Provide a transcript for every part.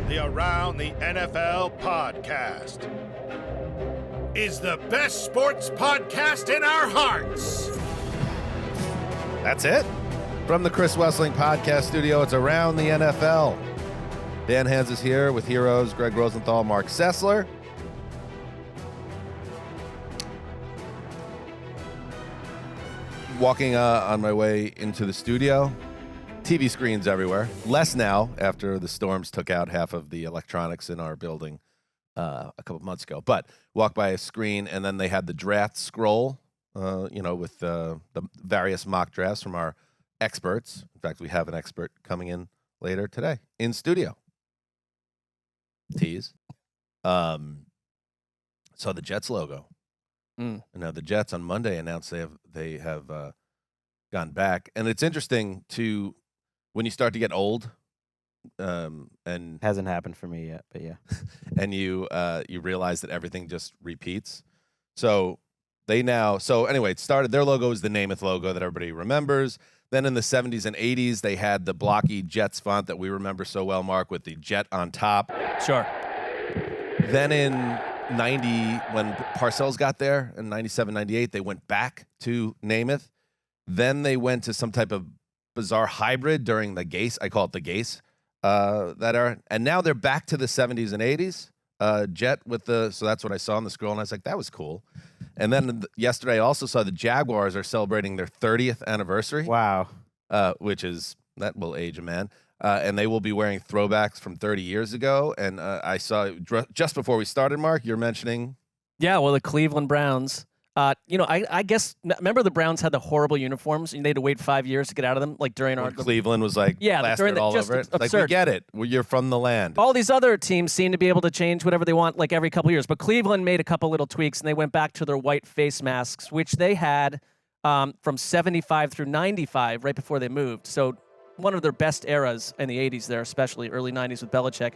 the Around the NFL podcast is the best sports podcast in our hearts. That's it. From the Chris Wessling Podcast Studio, it's Around the NFL. Dan Hanzus here with heroes Gregg Rosenthal, Marc Sessler. Walking on my way into the studio. TV screens everywhere. Less now after the storms took out half of the electronics in our building a couple months ago. But walk by a screen, and then they had the draft scroll, with the various mock drafts from our experts. In fact, we have an expert coming in later today in studio. Tease. So the Jets logo. Now the Jets on Monday announced they have gone back, and it's interesting to when you start to get old, and hasn't happened for me yet, but yeah, and you realize that everything just repeats. So anyway, it started. Their logo is the Namath logo that everybody remembers. Then in the 70s and 80s, they had the blocky Jets font that we remember so well, Mark, with the jet on top. Sure. Then in 90, when Parcells got there, in 97, 98, they went back to Namath. Then they went to some type of bizarre hybrid during the Gase. I call it the Gase that era. And now they're back to the 70s and 80s. Jet so that's what I saw on the scroll, and I was like, that was cool. And then yesterday I also saw the Jaguars are celebrating their 30th anniversary. Wow. That will age a man. And they will be wearing throwbacks from 30 years ago. And I saw just before we started, Mark, you're mentioning. Yeah, well, the Cleveland Browns. I guess, remember the Browns had the horrible uniforms and they had to wait 5 years to get out of them, like during our. Cleveland was like plastered all over it. Like, we get it. You're from the land. All these other teams seem to be able to change whatever they want, like every couple of years. But Cleveland made a couple little tweaks and they went back to their white face masks, which they had from 75 through 95, right before they moved. So one of their best eras in the 80s there, especially early 90s with Belichick.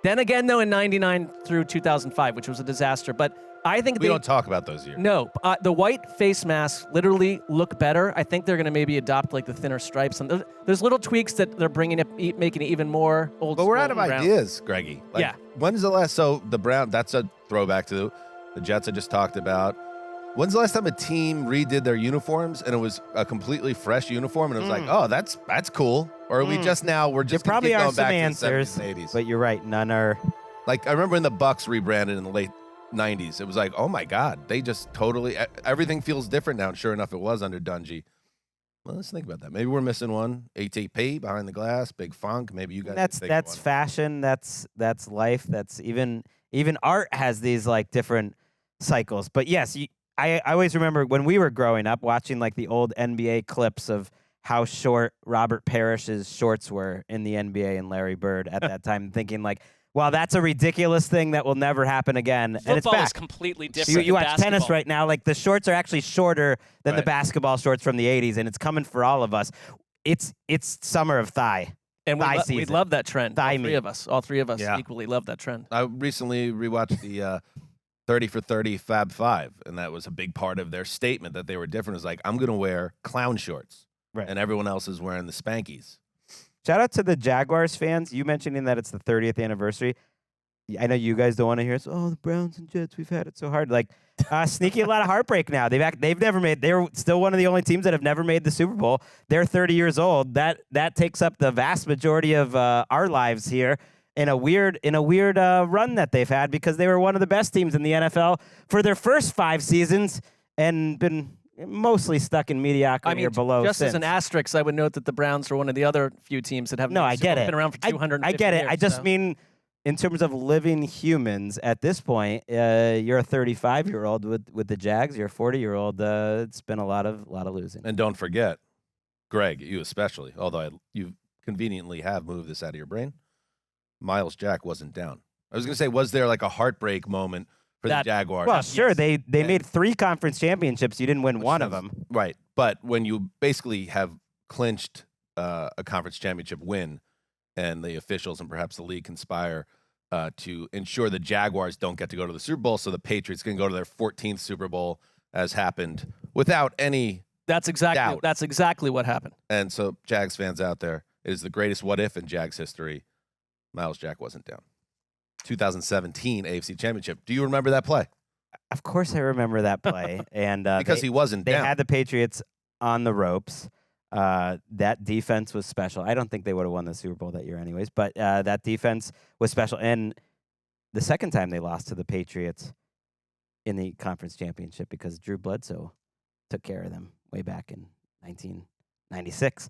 Then again, though, in 99 through 2005, which was a disaster. But I think we don't talk about those years. No, the white face masks literally look better. I think they're going to maybe adopt like the thinner stripes. And there's little tweaks that they're bringing up, making it even more old. But we're out of ideas, Greggy. Yeah. When's the last? So the Brown. That's a throwback to the Jets I just talked about. When's the last time a team redid their uniforms and it was a completely fresh uniform and it was like, oh, that's cool? Or are we just now? We're just there probably are going some back answers, to the 70s and 80s. But you're right, none are. Like I remember when the Bucks rebranded in the late 90s, it was like, oh my God, they just totally everything feels different now. And sure enough, it was under Dungy. Well, let's think about that. Maybe we're missing one. ATP behind the glass, Big Funk. Maybe you guys. That's fashion. That's life. That's even art has these like different cycles. But yes, I always remember when we were growing up watching like the old NBA clips of how short Robert Parrish's shorts were in the NBA and Larry Bird at that time, thinking like, well, that's a ridiculous thing that will never happen again. Football and it's back. Is completely different. You watch basketball. tennis right now, like the shorts are actually shorter than the basketball shorts from the 80s, and it's coming for all of us. It's summer of thigh. And we love that trend. Thigh all three of us equally love that trend. I recently rewatched the 30 for 30 Fab Five, and that was a big part of their statement that they were different. It was like, I'm going to wear clown shorts, and everyone else is wearing the Spankies. Shout out to the Jaguars fans. You mentioning that it's the 30th anniversary. I know you guys don't want to hear us. Oh, the Browns and Jets, we've had it so hard. Like, sneaky a lot of heartbreak now. They've never made. They're still one of the only teams that have never made the Super Bowl. They're 30 years old. That takes up the vast majority of our lives here in a weird run that they've had because they were one of the best teams in the NFL for their first 5 seasons and been mostly stuck in mediocrity or below just since. As an asterisk, I would note that the Browns are one of the other few teams that have I get it. Been around for 250 I get it. years, I just mean in terms of living humans at this point, you're a 35-year-old with the Jags. You're a 40-year-old. It's been a lot of losing. And don't forget, Greg, you especially, although you conveniently have moved this out of your brain, Miles Jack wasn't down. I was going to say, was there like a heartbreak moment for the Jaguars? Well, sure. They made 3 conference championships. You didn't win one of them. Right. But when you basically have clinched a conference championship win and the officials and perhaps the league conspire to ensure the Jaguars don't get to go to the Super Bowl, so the Patriots can go to their 14th Super Bowl, as happened, without any doubt. That's exactly what happened. And so, Jags fans out there, it is the greatest what if in Jags history. Miles Jack wasn't down. 2017 AFC Championship. Do you remember that play? Of course, I remember that play, and Because he wasn't they down. had the Patriots on the ropes. That defense was special. I don't think they would have won the Super Bowl that year, anyways. But that defense was special, and the second time they lost to the Patriots in the conference championship because Drew Bledsoe took care of them way back in 1996.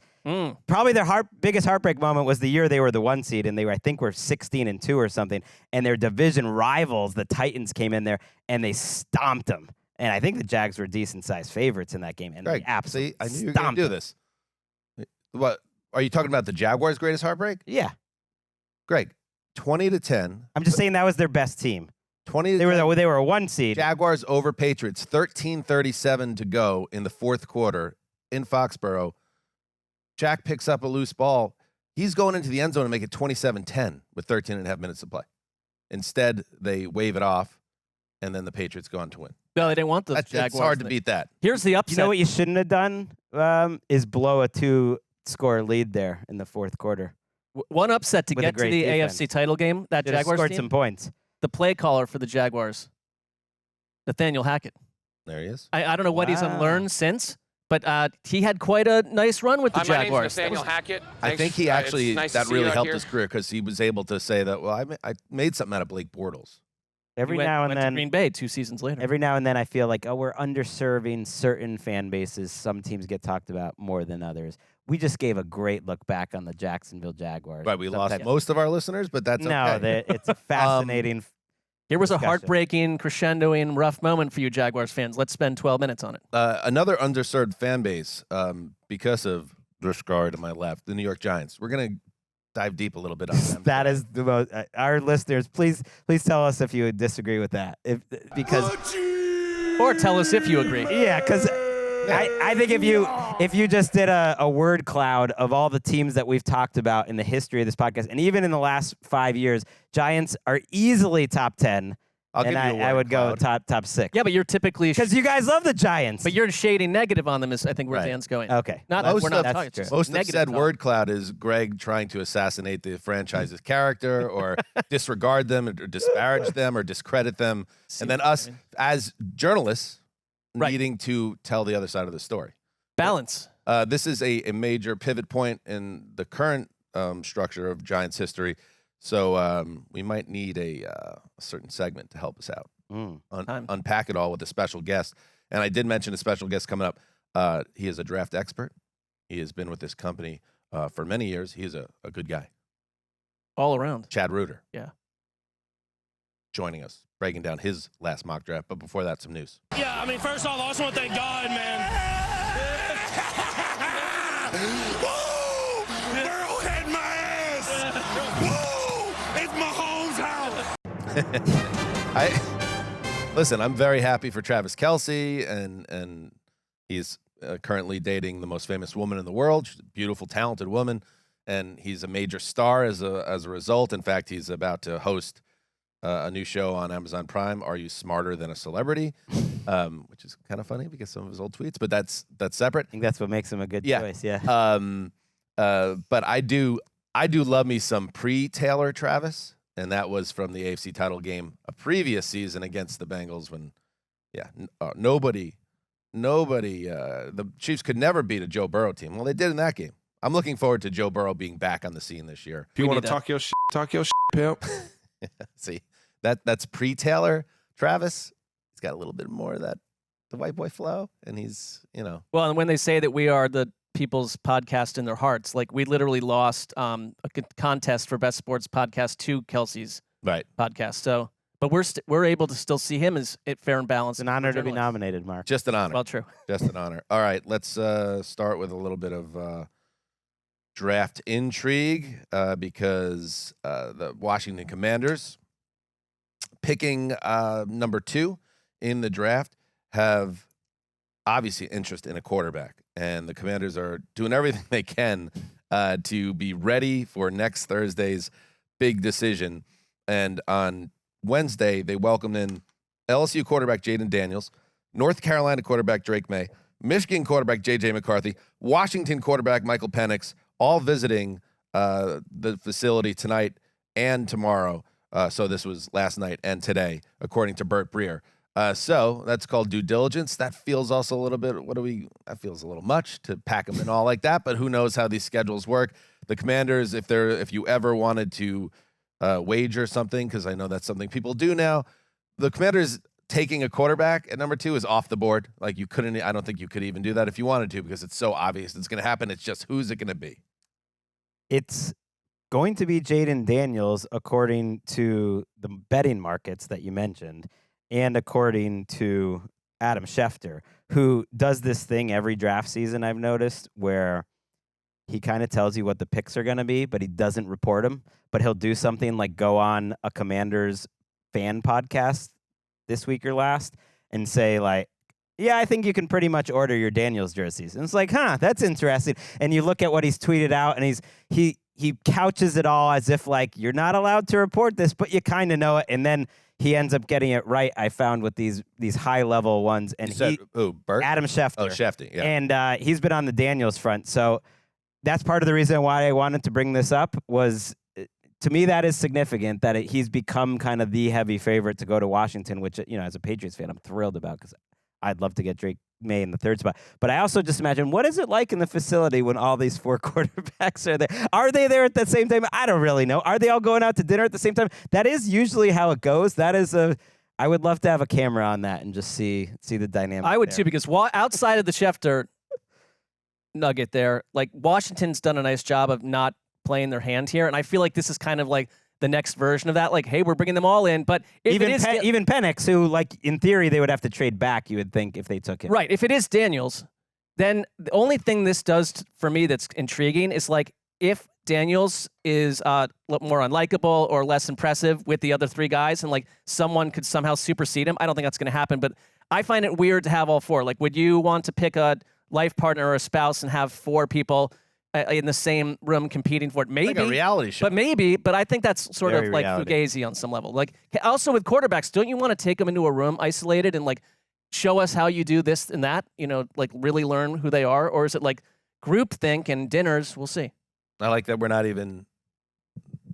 Probably their biggest heartbreak moment was the year they were the 1 seed, and they were, I think, were 16-2 or something. And their division rivals, the Titans, came in there and they stomped them. And I think the Jags were decent-sized favorites in that game. And Greg, they absolutely I knew you were going to do this. What are you talking about? The Jaguars' greatest heartbreak? Yeah, Greg, 20-10. I'm just saying that was their best team. 20. They were a 1 seed. Jaguars over Patriots. 13:37 to go in the fourth quarter in Foxborough. Jack picks up a loose ball. He's going into the end zone to make it 27-10 with 13 and a half minutes to play. Instead, they wave it off, and then the Patriots go on to win. No, they didn't want the Jaguars. It's hard to beat that. Here's the upset. You know what you shouldn't have done is blow a 2-score lead there in the fourth quarter. One upset to With a get to great the defense. AFC title game, that Should have Jaguars scored team, some points. the play caller for the Jaguars, Nathaniel Hackett. There he is. I don't know what he's unlearned since, but he had quite a nice run with the Jaguars. My name's Nathaniel Hackett. I think he actually, nice to that see really you out helped here. his career because he was able to say that, well, I made something out of Blake Bortles. Every He now went and to then, Green Bay 2 seasons later. every now and then, I feel like, we're underserving certain fan bases. Some teams get talked about more than others. We just gave a great look back on the Jacksonville Jaguars. Right, we lost Sometimes- most of our listeners, but that's No, okay. it's a fascinating. Here was a discussion. heartbreaking, crescendoing, rough moment for you Jaguars fans. Let's spend 12 minutes on it. Another underserved fan base, because of this guy to my left, the New York Giants. We're going to dive deep a little bit on them. That is the most. Our listeners, please tell us if you would disagree with that. Because Or tell us if you agree. yeah, because I think if you just did a word cloud of all the teams that we've talked about in the history of this podcast, and even in the last 5 years, Giants are easily top 10. I'll give and you a I word would go cloud. top 6. Yeah, but you're typically Because you guys love the Giants. but you're shading negative on them is I think where Right. Dan's going. Okay. Not Most we're not of- talking that's true. just Most of negative said talk. word cloud is Greg trying to assassinate the franchise's character or disregard them or disparage them or discredit them. And then us as journalists Right. needing to tell the other side of the story. Balance. This is a major pivot point in the current structure of Giants history. So we might need a certain segment to help us out. Time. Unpack it all with a special guest. And I did mention a special guest coming up. He is a draft expert. He has been with this company for many years. He is a good guy. All around. Chad Reuter. Yeah. Joining us, breaking down his last mock draft. But before that, some news. Yeah, I mean, first off, I just want to thank God, man. Woo! Burrow had my ass. Woo! It's Mahomes' house. Listen, I'm very happy for Travis Kelce, and he's currently dating the most famous woman in the world. She's a beautiful, talented woman, and he's a major star as a result. In fact, he's about to host a new show on Amazon Prime, Are You Smarter Than a Celebrity? Which is kind of funny because some of his old tweets, but that's separate. I think that's what makes him a good Yeah. choice. Yeah. But I do love me some pre-Taylor Travis, and that was from the AFC title game a previous season against the Bengals when, nobody, the Chiefs could never beat a Joe Burrow team. Well, they did in that game. I'm looking forward to Joe Burrow being back on the scene this year. If you We want need to that. talk your shit, pimp. See, that's pre-Taylor Travis. He's got a little bit more of the white boy flow, and he's, Well, and when they say that we are the people's podcast in their hearts, like we literally lost a contest for best sports podcast to Kelsey's right. podcast. So, but we're able to still see him as fair and balanced. It's an honor to be journalist. nominated, Mark. Just an honor. Well, true. Just an honor. All right, let's start with a little bit of draft intrigue because the Washington Commanders, picking number 2 in the draft, have obviously interest in a quarterback. And the Commanders are doing everything they can to be ready for next Thursday's big decision. And on Wednesday, they welcomed in LSU quarterback Jaden Daniels, North Carolina quarterback Drake May, Michigan quarterback J.J. McCarthy, Washington quarterback Michael Penix, all visiting the facility tonight. and tomorrow. So this was last night and today, according to Bert Breer. So that's called due diligence. That feels also a little bit, that feels a little much to pack them in all like that, but who knows how these schedules work. The Commanders, if you ever wanted to wager something, because I know that's something people do now, the Commanders taking a quarterback at number 2 is off the board. Like I don't think you could even do that if you wanted to, because it's so obvious it's going to happen. It's just, who's it going to be? It's going to be Jaden Daniels, according to the betting markets that you mentioned, and according to Adam Schefter, who does this thing every draft season, I've noticed, where he kind of tells you what the picks are going to be, but he doesn't report them. But he'll do something like go on a Commanders fan podcast this week or last and say, like, yeah, I think you can pretty much order your Daniels jerseys. And it's like, that's interesting. And you look at what he's tweeted out, and he couches it all as if, like, you're not allowed to report this, but you kind of know it. And then he ends up getting it right, I found, with these high-level ones. And Bert? Adam Schefter. Oh, Schefter, yeah. And he's been on the Daniels front. So that's part of the reason why I wanted to bring this up was, to me, that is significant that he's become kind of the heavy favorite to go to Washington, which, as a Patriots fan, I'm thrilled about, because I'd love to get Drake May in the 3rd spot. But I also just imagine, what is it like in the facility when all these 4 quarterbacks are there? Are they there at the same time? I don't really know. Are they all going out to dinner at the same time? That is usually how it goes. I would love to have a camera on that and just see the dynamic. I would there. too, because outside of the Schefter nugget there, like, Washington's done a nice job of not playing their hand here, and I feel like this is kind of like the next version of that. Like, hey, we're bringing them all in, but even Penix, who, like, in theory, they would have to trade back, you would think, if they took him. Right. If it is Daniels, then the only thing this does for me that's intriguing is, like, if Daniels is more unlikable or less impressive with the other 3 guys, and, like, someone could somehow supersede him. I don't think that's going to happen, but I find it weird to have all 4. Like, would you want to pick a life partner or a spouse and have 4 people in the same room competing for it? Maybe. Like a reality show. But I think that's sort Very of like reality. Fugazi on some level. Like, also with quarterbacks, don't you want to take them into a room isolated and, like, show us how you do this and that, like, really learn who they are? Or is it like groupthink and dinners? We'll see. I like that we're not even,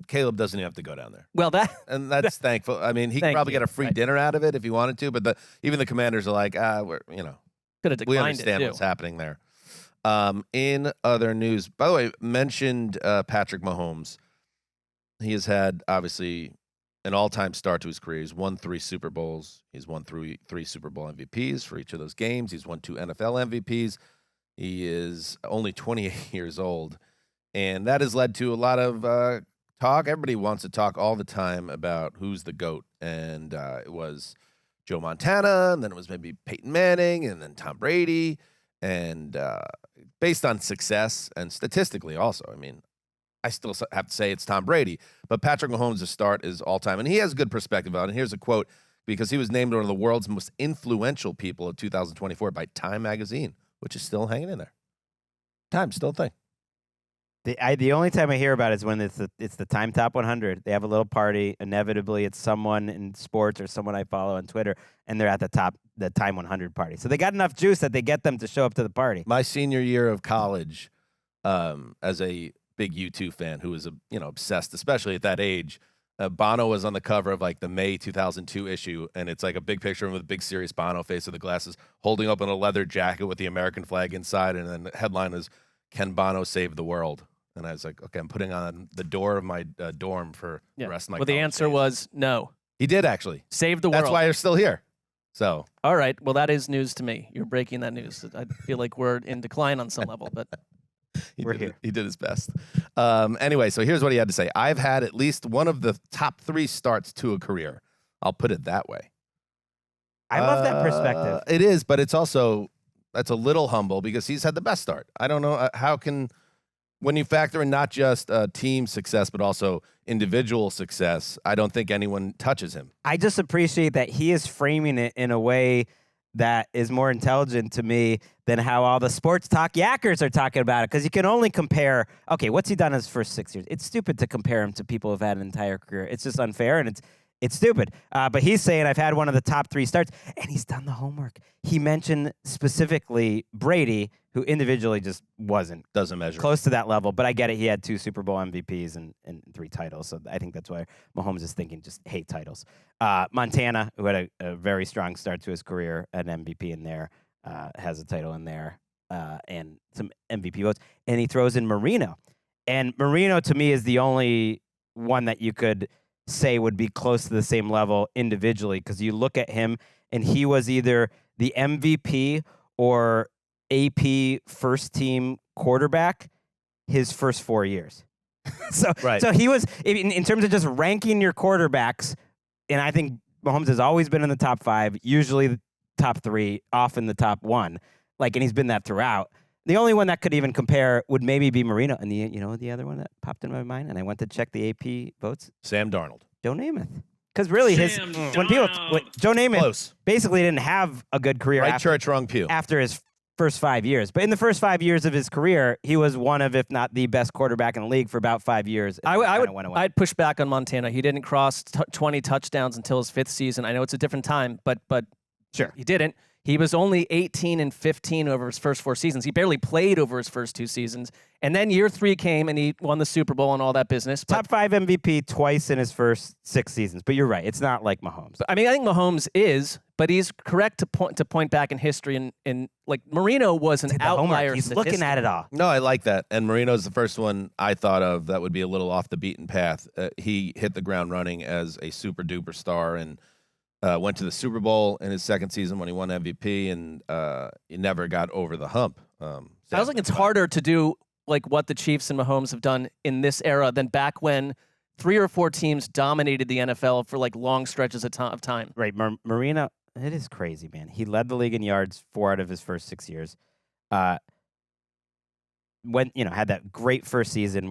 Caleb doesn't even have to go down there. Well, And that's thankful. I mean, he could probably get a free dinner out of it if he wanted to, but even the Commanders are like, could have we declined understand it too. what's happening there. In other news, by the way, mentioned Patrick Mahomes. He has had, obviously, an all-time start to his career. He's won 3 Super Bowls. He's won 3 Super Bowl MVPs for each of those games. He's won 2 NFL MVPs. He is only 28 years old, and that has led to a lot of talk. Everybody wants to talk all the time about who's the GOAT, and it was Joe Montana, and then it was maybe Peyton Manning, and then Tom Brady. And based on success and statistically also, I mean, I still have to say it's Tom Brady. But Patrick Mahomes' start is all-time. And he has a good perspective on it. And here's a quote, because he was named one of the world's most influential people of 2024 by Time magazine, which is still hanging in there. Time's still a thing. The only time I hear about it is when it's the Time Top 100. They have a little party. Inevitably, it's someone in sports or someone I follow on Twitter, and they're at the Time 100 party. So they got enough juice that they get them to show up to the party. My senior year of college, as a big U2 fan who was obsessed, especially at that age, Bono was on the cover of, like, the May 2002 issue, and it's like a big picture of him with a big serious Bono face with the glasses, holding up in a leather jacket with the American flag inside, and then the headline is, "Can Bono save the world?" And I was like, okay, I'm putting on the door of my dorm for the rest of my Well, the answer was no. He did, actually. Save the world. That's why you're still here. So. All right. Well, that is news to me. You're breaking that news. I feel like we're in decline on some level, but we're here. He did his best. Anyway, so here's what he had to say. I've had at least one of the top 3 starts to a career. I'll put it that way. I love that perspective. It is, but it's also, that's a little humble because he's had the best start. I don't know when you factor in not just team success, but also individual success, I don't think anyone touches him. I just appreciate that he is framing it in a way that is more intelligent to me than how all the sports talk yackers are talking about it. Because you can only compare, okay, what's he done his first 6 years? It's stupid to compare him to people who've had an entire career. It's just unfair, and It's stupid. But he's saying I've had one of the top 3 starts, and he's done the homework. He mentioned specifically Brady, who individually just doesn't measure close to that level. But I get it. He had 2 Super Bowl MVPs and 3 titles. So I think that's why Mahomes is thinking just hate titles. Montana, who had a very strong start to his career, an MVP in there, has a title in there, and some MVP votes. And he throws in Marino. And Marino, to me, is the only one that you could say would be close to the same level individually, because you look at him and he was either the MVP or AP first team quarterback his first 4 years. So he was, in terms of just ranking your quarterbacks, and I think Mahomes has always been in the top 5, usually the top 3, often the top 1, and he's been that throughout. The only one that could even compare would maybe be Marino. And the other one that popped in my mind, and I went to check the AP votes. Sam Darnold. Joe Namath. Because really, Joe Namath Close. basically didn't have a good career Right church, wrong pew. after his first 5 years. But in the first 5 years of his career, he was one of, if not the best quarterback in the league for about 5 years. I'd push back on Montana. He didn't cross 20 touchdowns until his 5th season. I know it's a different time, but Sure. he didn't. He was only 18 and 15 over his first 4 seasons. He barely played over his first 2 seasons. And then year 3 came and he won the Super Bowl and all that business. Top 5 MVP twice in his first 6 seasons. But you're right. It's not like Mahomes. I think Mahomes is, but he's correct to point back in history. And Marino was an outlier. He's looking at it all. No, I like that. And Marino's the first one I thought of that would be a little off the beaten path. He hit the ground running as a super duper star and went to the Super Bowl in his 2nd season when he won MVP, and he nenever got over the hump. Sounds like it's harder to do what the Chiefs and Mahomes have done in this era than back when 3 or 4 teams dominated the NFL for like long stretches of time. Right, Marino, it is crazy, man. He led the league in yards 4 out of his first 6 years. Had that great first season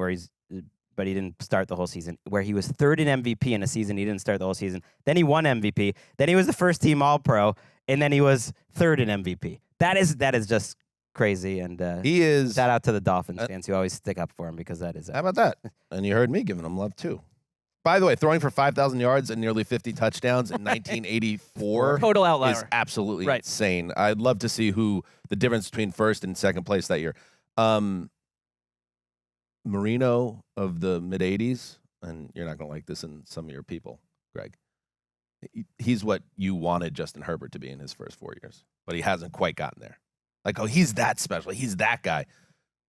but he didn't start the whole season, where he was 3rd in MVP in a season he didn't start the whole season. Then he won MVP. Then he was the first team All-Pro, and then he was 3rd in MVP. That is just crazy. And he is. Shout out to the Dolphins fans who always stick up for him, because that is. How about that? And you heard me giving him love too. By the way, throwing for 5,000 yards and nearly 50 touchdowns in 1984 total outlier is absolutely insane. I'd love to see who the difference between first and second place that year. Marino of the mid-'80s, and you're not going to like this in some of your people, Greg. He's what you wanted Justin Herbert to be in his first 4 years, but he hasn't quite gotten there. He's that special. He's that guy.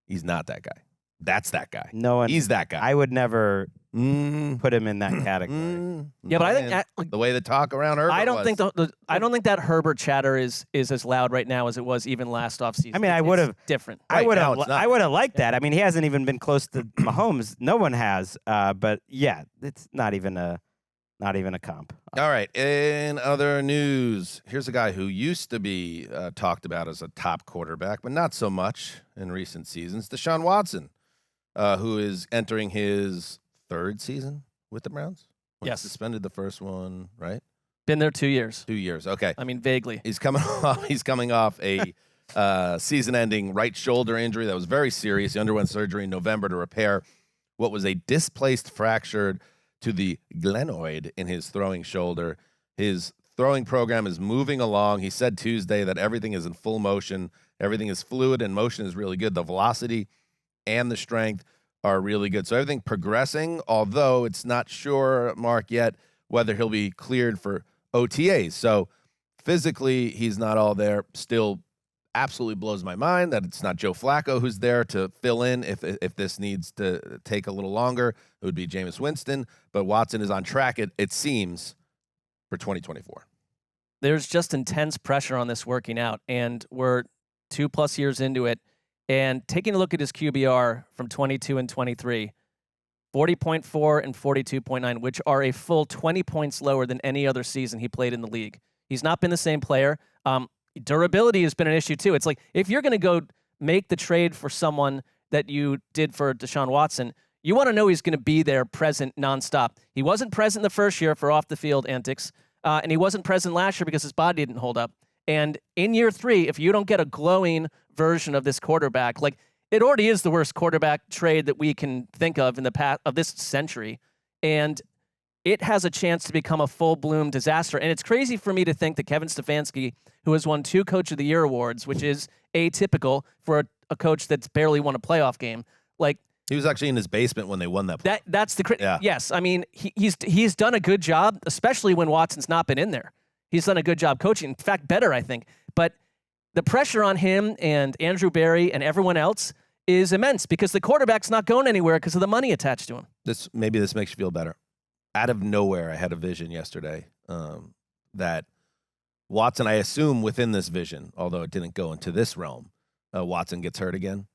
He's not that guy. That's that guy. No one. He's that guy. I would never put him in that category. Yeah, but I think the way the talk around Herbert. I don't think I don't think that Herbert chatter is as loud right now as it was even last offseason. I mean, I would have different. I would have liked that. I mean, he hasn't even been close to Mahomes. No one has. But yeah, it's not even a comp. All right. In other news, here's a guy who used to be talked about as a top quarterback, but not so much in recent seasons. Deshaun Watson, who is entering his 3rd season with the Browns. Yes. Suspended the first one, right? Been there 2 years. 2 years. Okay. I mean, vaguely. He's coming off a season-ending right shoulder injury that was very serious. He underwent surgery in November to repair what was a displaced fracture to the glenoid in his throwing shoulder. His throwing program is moving along. He said Tuesday that everything is in full motion. Everything is fluid and motion is really good. The velocity and the strength are really good. So everything progressing, although it's not sure, Mark, yet whether he'll be cleared for OTAs. So physically, he's not all there. Still absolutely blows my mind that it's not Joe Flacco who's there to fill in if this needs to take a little longer. It would be Jameis Winston. But Watson is on track, it seems, for 2024. There's just intense pressure on this working out, and we're 2+ years into it. And taking a look at his QBR from 22 and 23, 40.4 and 42.9, which are a full 20 points lower than any other season he played in the league. He's not been the same player. Durability has been an issue too. It's like if you're going to go make the trade for someone that you did for Deshaun Watson, you want to know he's going to be there, present, nonstop. He wasn't present the first year for off-the-field antics, and he wasn't present last year because his body didn't hold up. And in year 3, if you don't get a glowing version of this quarterback, it already is the worst quarterback trade that we can think of in the past of this century. And it has a chance to become a full-bloom disaster. And it's crazy for me to think that Kevin Stefanski, who has won 2 Coach of the Year awards, which is atypical for a coach that's barely won a playoff game, like He was actually in his basement when they won that. that's the Yeah. yes. I mean, he's done a good job, especially when Watson's not been in there. He's done a good job coaching. In fact, better, I think. But the pressure on him and Andrew Berry and everyone else is immense because the quarterback's not going anywhere because of the money attached to him. Maybe this makes you feel better. Out of nowhere, I had a vision yesterday that Watson, I assume within this vision, although it didn't go into this realm, Watson gets hurt again,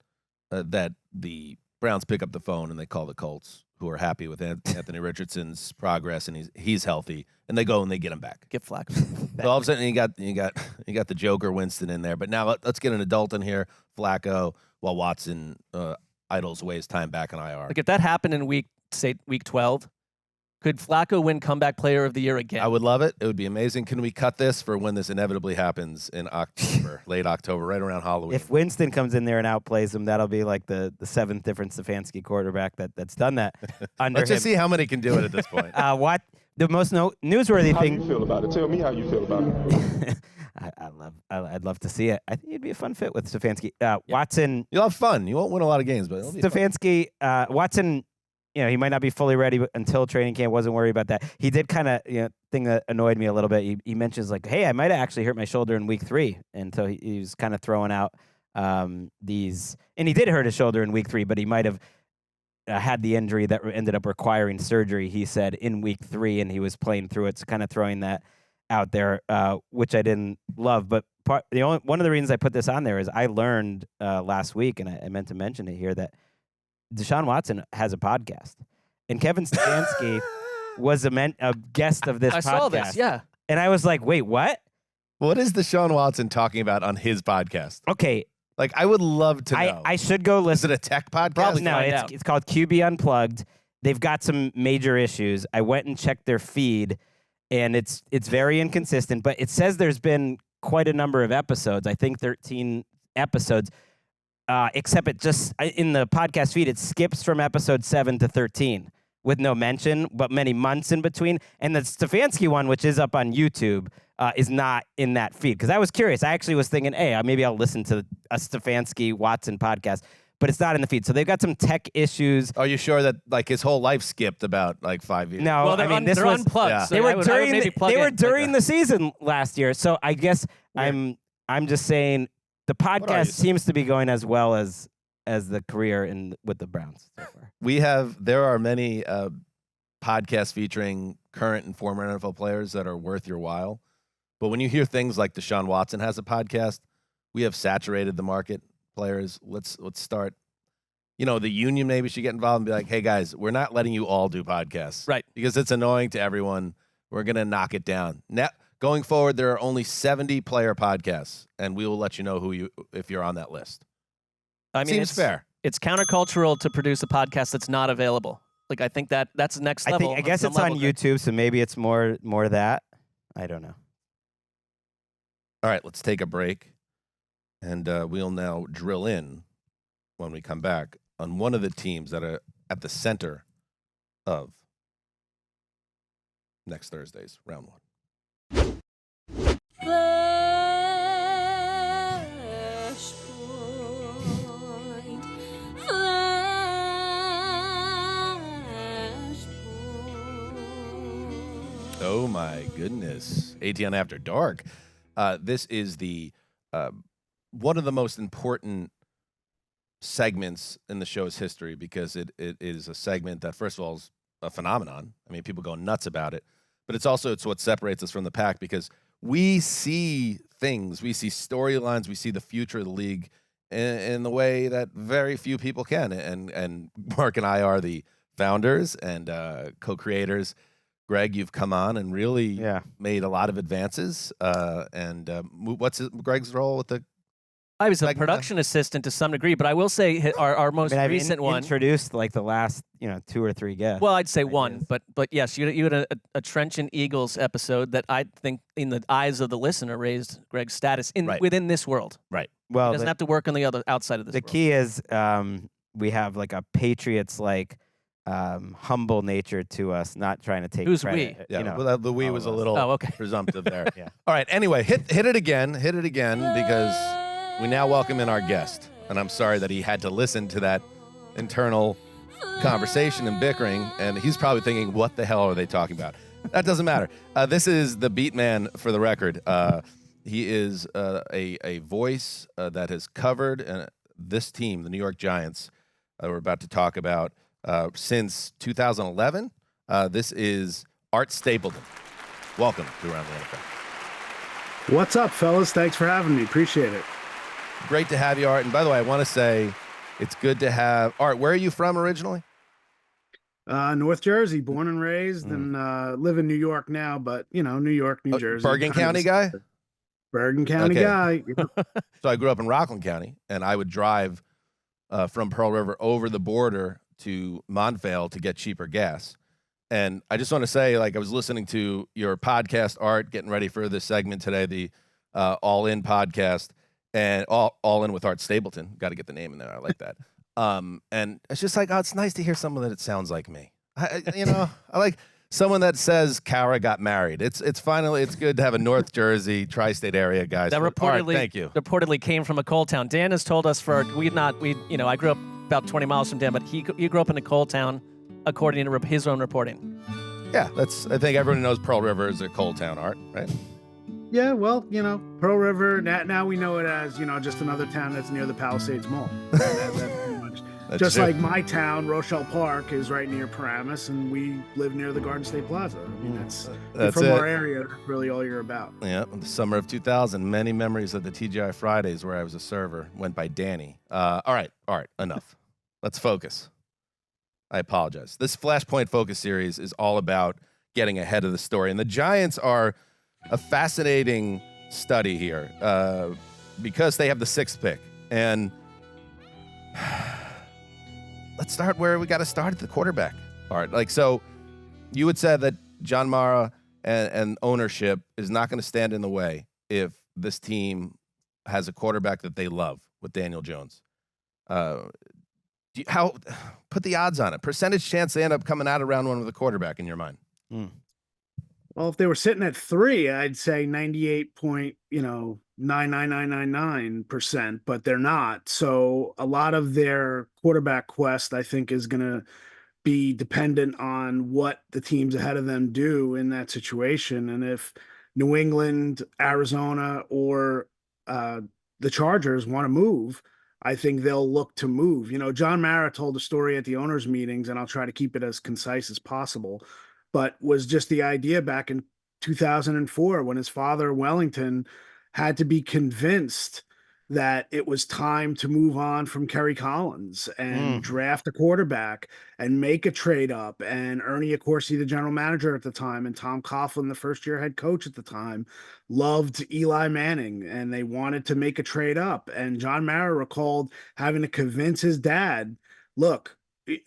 that the Browns pick up the phone and they call the Colts, who are happy with Anthony Richardson's progress and he's healthy, and they go and they get him back. Get Flacco. So all of a sudden you got the Joker Winston in there, but now let's get an adult in here, Flacco, while Watson idles away his time back in IR. Like if that happened in week 12, could Flacco win Comeback Player of the Year again? I would love it. It would be amazing. Can we cut this for when this inevitably happens in October, late October, right around Halloween? If Winston comes in there and outplays him, that'll be like the 7th different Stefanski quarterback that's done that under Let's him. just see how many can do it at this point. What the most newsworthy How do thing? you feel about it? Tell me how you feel about it. I'd love to see it. I think it'd be a fun fit with Stefanski. Watson, You'll have fun. You won't win a lot of games, but it'll be fun. Stefanski, Watson. He might not be fully ready until training camp. Wasn't worried about that. He did kind of, thing that annoyed me a little bit. He mentions like, hey, I might have actually hurt my shoulder in week 3. And so he was kind of throwing out these, and he did hurt his shoulder in week 3, but he might have had the injury that ended up requiring surgery, he said, in week 3, and he was playing through it. So kind of throwing that out there, which I didn't love. But one of the reasons I put this on there is I learned last week, and I meant to mention it here, that Deshaun Watson has a podcast, and Kevin Stefanski was a guest of this podcast. I saw this, yeah. And I was like, wait, what? What is Deshaun Watson talking about on his podcast? Okay. Like, I would love to know. I should go Is listen. it a tech podcast? Probably No, find out. it's called QB Unplugged. They've got some major issues. I went and checked their feed, and it's very inconsistent, but it says there's been quite a number of episodes. I think 13 episodes. Except it just, in the podcast feed, it skips from episode 7 to 13 with no mention, but many months in between. And the Stefanski one, which is up on YouTube, is not in that feed. Because I was curious. I actually was thinking, hey, maybe I'll listen to a Stefanski-Watson podcast. But it's not in the feed. So they've got some tech issues. Are you sure that like his whole life skipped about like 5 years? No, Well, they're, I mean, this they're was unplugged. yeah. So they were I would during maybe plug they were in. during the season last year. So I guess I'm just saying the are you podcast seems to be going as well as the career with the Browns so far. There are many podcasts featuring current and former NFL players that are worth your while. But when you hear things like Deshaun Watson has a podcast, we have saturated the market. Players, let's start. The union maybe should get involved and be like, hey guys, we're not letting you all do podcasts. Right. Because it's annoying to everyone. We're gonna knock it down. Now going forward, there are only 70 player podcasts, and we will let you know if you're on that list. I mean, Seems fair. It's countercultural to produce a podcast that's not available. Like, I think that's the next level. I guess some it's on level, Greg. YouTube, so maybe it's more that. I don't know. All right, let's take a break, and we'll now drill in when we come back on one of the teams that are at the center of next Thursday's round 1. Oh my goodness. ATN After Dark. This is the one of the most important segments in the show's history because it is a segment that, first of all, is a phenomenon. I mean, people go nuts about it. But it's what separates us from the pack because we see things, we see storylines, we see the future of the league in the way that very few people can. And Mark and I are the founders and co-creators. Greg, you've come on and really made a lot of advances. What's Greg's role with the? I was a production assistant to some degree, but I will say our most recent one introduced like the last 2 or 3 guests. Well, I'd say one, but yes, you had a Trenchant Eagles episode that I think, in the eyes of the listener, raised Greg's status within this world. Right. Well, He doesn't have to work on the other outside of this. The world. key is we have like a Patriots like humble nature to us, not trying to take Who's credit. we? Yeah, You know, well, the we all was of a us. little Oh, okay. presumptive there. Yeah. All right. Anyway, hit it again, because we now welcome in our guest, and I'm sorry that he had to listen to that internal conversation and bickering, and he's probably thinking, "What the hell are they talking about?" That doesn't matter. This is the beat man for the record. He is a voice that has covered this team, the New York Giants. We're about to talk about since 2011. This is Art Stapleton. Welcome to Around the NFL. What's up, fellas? Thanks for having me. Appreciate it. Great to have you, Art. And by the way, I want to say it's good to have Art. Where are you from originally? North Jersey, born and raised, and live in New York now. But New York, New Jersey. Bergen kind of County guy? Bergen County Okay. guy. So I grew up in Rockland County, and I would drive from Pearl River over the border to Montvale to get cheaper gas. And I just want to say, I was listening to your podcast, Art, getting ready for this segment today, the All In podcast, and All In with Art Stapleton. Got to get the name in there. I like that. And it's just it's nice to hear someone that it sounds like me. I like someone that says Kara got married. It's good to have a North Jersey tri-state area guy. That Art, reportedly thank you. reportedly came from a coal town. Dan has told us I grew up about 20 miles from Dan, but he grew up in a coal town, according to his own reporting. Yeah, I think everyone knows Pearl River is a coal town, Art, right? Yeah, well, Pearl River. Now we know it as just another town that's near the Palisades Mall. That's pretty much. That's Just true. like my town, Rochelle Park, is right near Paramus, and we live near the Garden State Plaza. I mean, That's from it. our area. That's really all you're about. Yeah, in the summer of 2000, many memories of the TGI Fridays where I was a server went by Danny. All right, enough. Let's focus. I apologize. This Flashpoint Focus series is all about getting ahead of the story, and the Giants are a fascinating study here because they have the 6th pick. And let's start where we got to start at the quarterback part. So you would say that John Mara and ownership is not going to stand in the way if this team has a quarterback that they love with Daniel Jones. How put the odds on it? Percentage chance they end up coming out of round 1 with a quarterback in your mind? Well, if they were sitting at 3, I'd say 98.99999%, but they're not. So a lot of their quarterback quest, I think, is going to be dependent on what the teams ahead of them do in that situation. And if New England, Arizona, or the Chargers want to move, I think they'll look to move. John Mara told a story at the owners' meetings, and I'll try to keep it as concise as possible, but was just the idea back in 2004 when his father, Wellington, had to be convinced that it was time to move on from Kerry Collins and draft a quarterback and make a trade up. And Ernie Accorsi, the general manager at the time, and Tom Coughlin, the first-year head coach at the time, loved Eli Manning, and they wanted to make a trade up. And John Mara recalled having to convince his dad, look,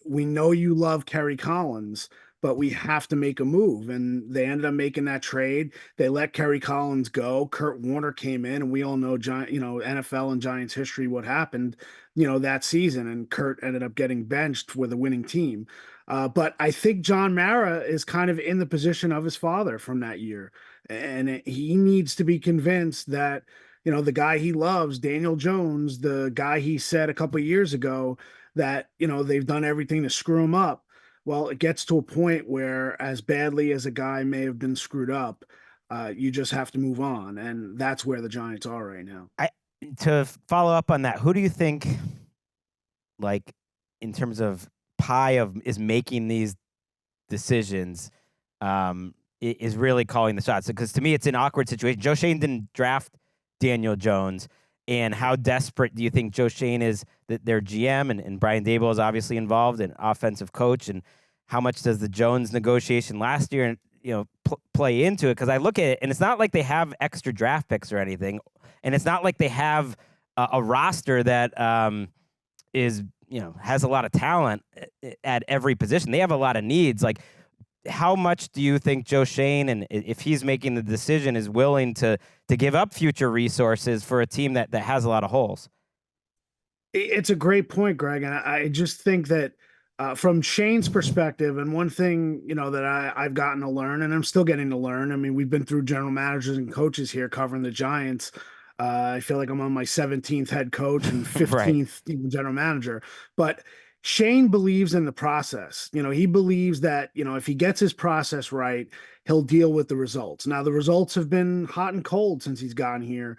we know you love Kerry Collins, but we have to make a move. And they ended up making that trade. They let Kerry Collins go. Kurt Warner came in, and we all know, NFL and Giants history, what happened, that season. And Kurt ended up getting benched with a winning team. But I think John Mara is kind of in the position of his father from that year. And he needs to be convinced that, the guy he loves, Daniel Jones, the guy he said a couple of years ago that, they've done everything to screw him up. Well, it gets to a point where, as badly as a guy may have been screwed up, you just have to move on. And that's where the Giants are right now. To follow up on that, who do you think, in terms of is making these decisions, is really calling the shots? Because to me, it's an awkward situation. Joe Schoen didn't draft Daniel Jones. And how desperate do you think Joe Schoen is, that their GM and Brian Daboll is obviously involved, and offensive coach, and how much does the Jones negotiation last year, play into it? Because I look at it, and it's not like they have extra draft picks or anything, and it's not like they have a roster that is has a lot of talent at every position. They have a lot of needs. How much do you think Joe Schoen, and if he's making the decision, is willing to give up future resources for a team that has a lot of holes? It's a great point, Greg. And I just think that From Shane's perspective, and one thing, that I've gotten to learn, and I'm still getting to learn. I mean, we've been through general managers and coaches here covering the Giants. I feel like I'm on my 17th head coach and 15th general manager. But Shane believes in the process. He believes that, if he gets his process right, he'll deal with the results. Now, the results have been hot and cold since he's gotten here,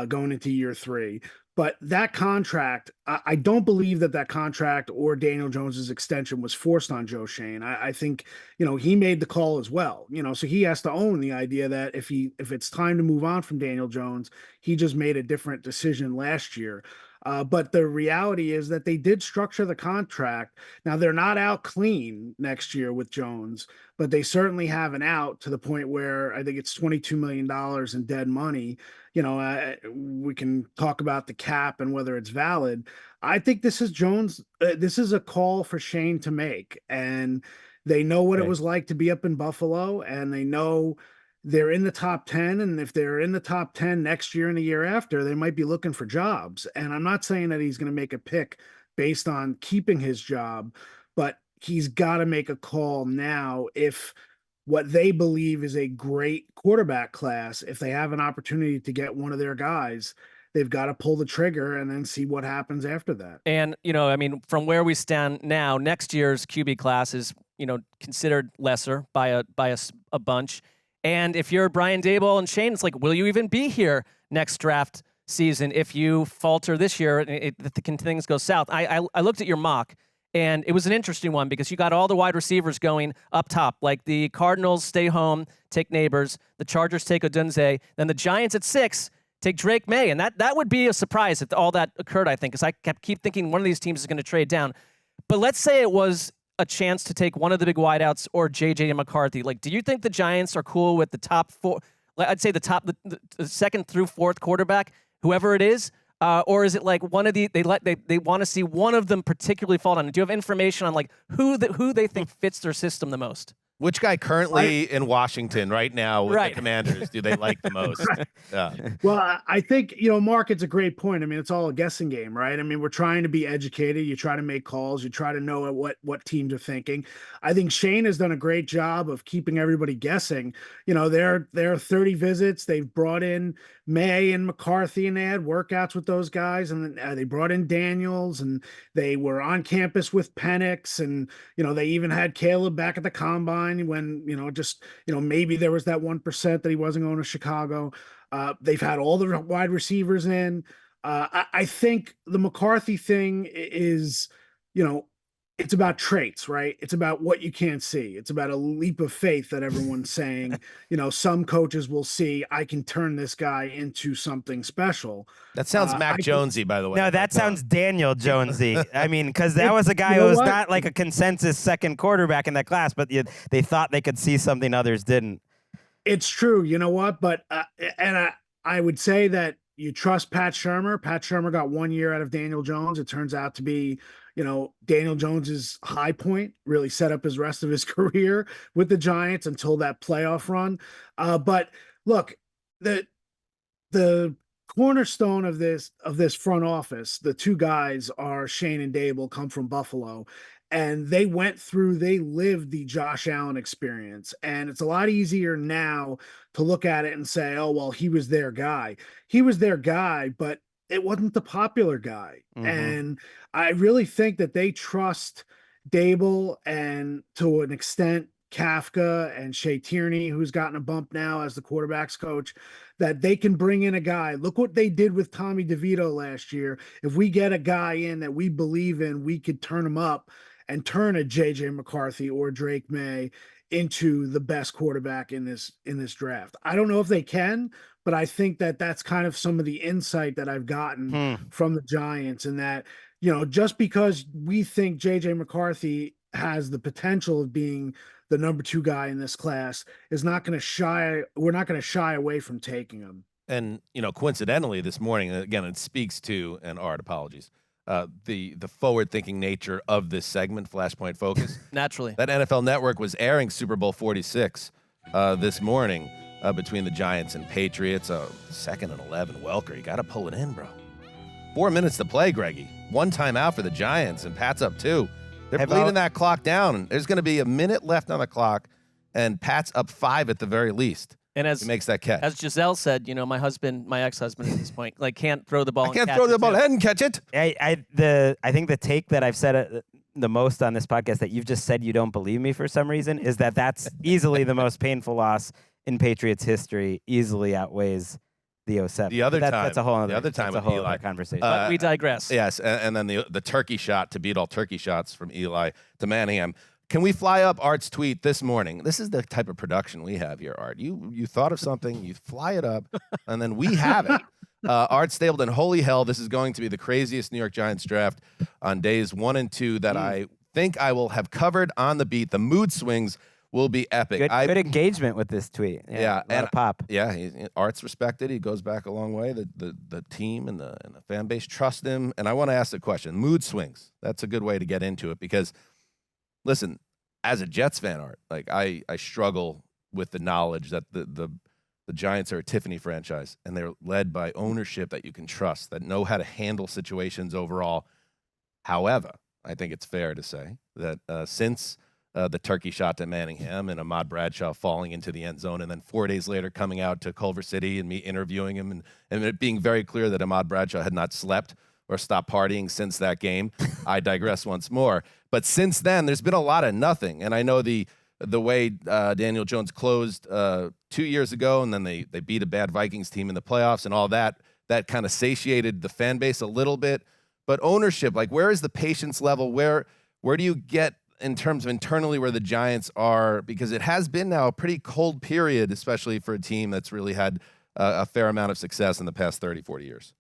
going into year 3. But that contract, I don't believe that contract or Daniel Jones's extension was forced on Joe Shane. I think, he made the call as well. So he has to own the idea that if it's time to move on from Daniel Jones, he just made a different decision last year. But the reality is that they did structure the contract. Now, they're not out clean next year with Jones, but they certainly have an out to the point where I think it's $22 million in dead money. We can talk about the cap and whether it's valid. I think this is Jones. This is a call for Shane to make. And they know what it was like to be up in Buffalo, and they know they're in the top 10. And if they're in the top 10 next year and the year after, they might be looking for jobs. And I'm not saying that he's going to make a pick based on keeping his job, but he's got to make a call now. If what they believe is a great quarterback class, if they have an opportunity to get one of their guys, they've got to pull the trigger and then see what happens after that. And, from where we stand now, next year's QB class is, considered lesser by a bunch. And if you're Brian Daboll and Shane, it's like, will you even be here next draft season if you falter this year if things go south? I looked at your mock, and it was an interesting one because you got all the wide receivers going up top. Like the Cardinals stay home, take Neighbors. The Chargers take Odunze. Then the Giants at 6 take Drake May. And that would be a surprise if all that occurred, I think, because I keep thinking one of these teams is going to trade down. But let's say it was a chance to take one of the big wideouts or JJ McCarthy. Like, do you think the Giants are cool with the top 4? I'd say the second through 4th quarterback, whoever it is, or is it like one of they want to see one of them particularly fall down? Do you have information on like who they think fits their system the most? Which guy currently in Washington right now with the Commanders do they like the most? Well, I think, Mark, it's a great point. I mean, it's all a guessing game, right? I mean, we're trying to be educated. You try to make calls. You try to know what teams are thinking. I think Shane has done a great job of keeping everybody guessing. There are 30 visits. They've brought in May and McCarthy, and they had workouts with those guys. And then they brought in Daniels, and they were on campus with Penix. And, they even had Caleb back at the combine when, maybe there was that 1% that he wasn't going to Chicago. They've had all the wide receivers in. I think the McCarthy thing is, it's about traits, right? It's about what you can't see. It's about a leap of faith that everyone's saying, some coaches will see, I can turn this guy into something special. That sounds Mac Jonesy, by the way. No, that sounds Daniel Jonesy. I mean, because that was a guy who was not like a consensus second quarterback in that class, but they thought they could see something others didn't. It's true. You know what? But, I would say that you trust Pat Shurmur. Pat Shurmur got 1 year out of Daniel Jones. It turns out to be, Daniel Jones's high point, really set up his rest of his career with the Giants until that playoff run. But look, the cornerstone of this front office, the two guys are Shane and Daboll, come from Buffalo. And they lived the Josh Allen experience. And it's a lot easier now to look at it and say, oh, well, he was their guy. He was their guy, but it wasn't the popular guy. Mm-hmm. And I really think that they trust Daboll and, to an extent, Kafka and Shea Tierney, who's gotten a bump now as the quarterback's coach, that they can bring in a guy. Look what they did with Tommy DeVito last year. If we get a guy in that we believe in, we could turn him up and turn a JJ McCarthy or Drake May into the best quarterback in this draft. I don't know if they can, but I think that that's kind of some of the insight that I've gotten from the Giants, and that, just because we think JJ McCarthy has the potential of being the number 2 guy in this class is not going to we're not going to shy away from taking him. And, coincidentally this morning, again, it speaks to, and Art, apologies, the forward-thinking nature of this segment, Flashpoint Focus. Naturally. That NFL Network was airing Super Bowl 46 this morning between the Giants and Patriots. 2nd and 11. Welker, you got to pull it in, bro. 4 minutes to play, Greggy. 1 timeout for the Giants, and Pat's up 2. They're Have bleeding all- that clock down. There's going to be a minute left on the clock, and Pat's up 5 at the very least. And He makes that catch. as Giselle said, my ex-husband at this point, like can't throw the ball. I can't throw the ball ahead and catch it. I think the take that I've said the most on this podcast that you've just said you don't believe me for some reason is that's easily the most painful loss in Patriots history. Easily outweighs the 07. The other time, that's a whole other. the other time that's a with whole Eli. other conversation. But we digress. Yes, and then the turkey shot to beat all turkey shots from Eli to Manningham. Can we fly up Art's tweet this morning? This is the type of production we have here, Art. You thought of something, you fly it up, and then we have it. Art Stapleton, holy hell, this is going to be the craziest New York Giants draft on days 1 and 2 that I think I will have covered on the beat. The mood swings will be epic. Good engagement with this tweet. Yeah, a lot of pop. Yeah, Art's respected. He goes back a long way. The team and the fan base trust him. And I want to ask the question: mood swings. That's a good way to get into it because, listen, as a Jets fan, Art, like I struggle with the knowledge that the Giants are a Tiffany franchise and they're led by ownership that you can trust, that know how to handle situations overall. However, I think it's fair to say that since the turkey shot to Manningham and Ahmad Bradshaw falling into the end zone, and then 4 days later coming out to Culver City and me interviewing him and it being very clear that Ahmad Bradshaw had not slept or stopped partying since that game. I digress once more. But since then, there's been a lot of nothing. And I know the way Daniel Jones closed 2 years ago, and then they beat a bad Vikings team in the playoffs and all that kind of satiated the fan base a little bit. But ownership, like where is the patience level? Where do you get in terms of internally where the Giants are? Because it has been now a pretty cold period, especially for a team that's really had a fair amount of success in the past 30, 40 years.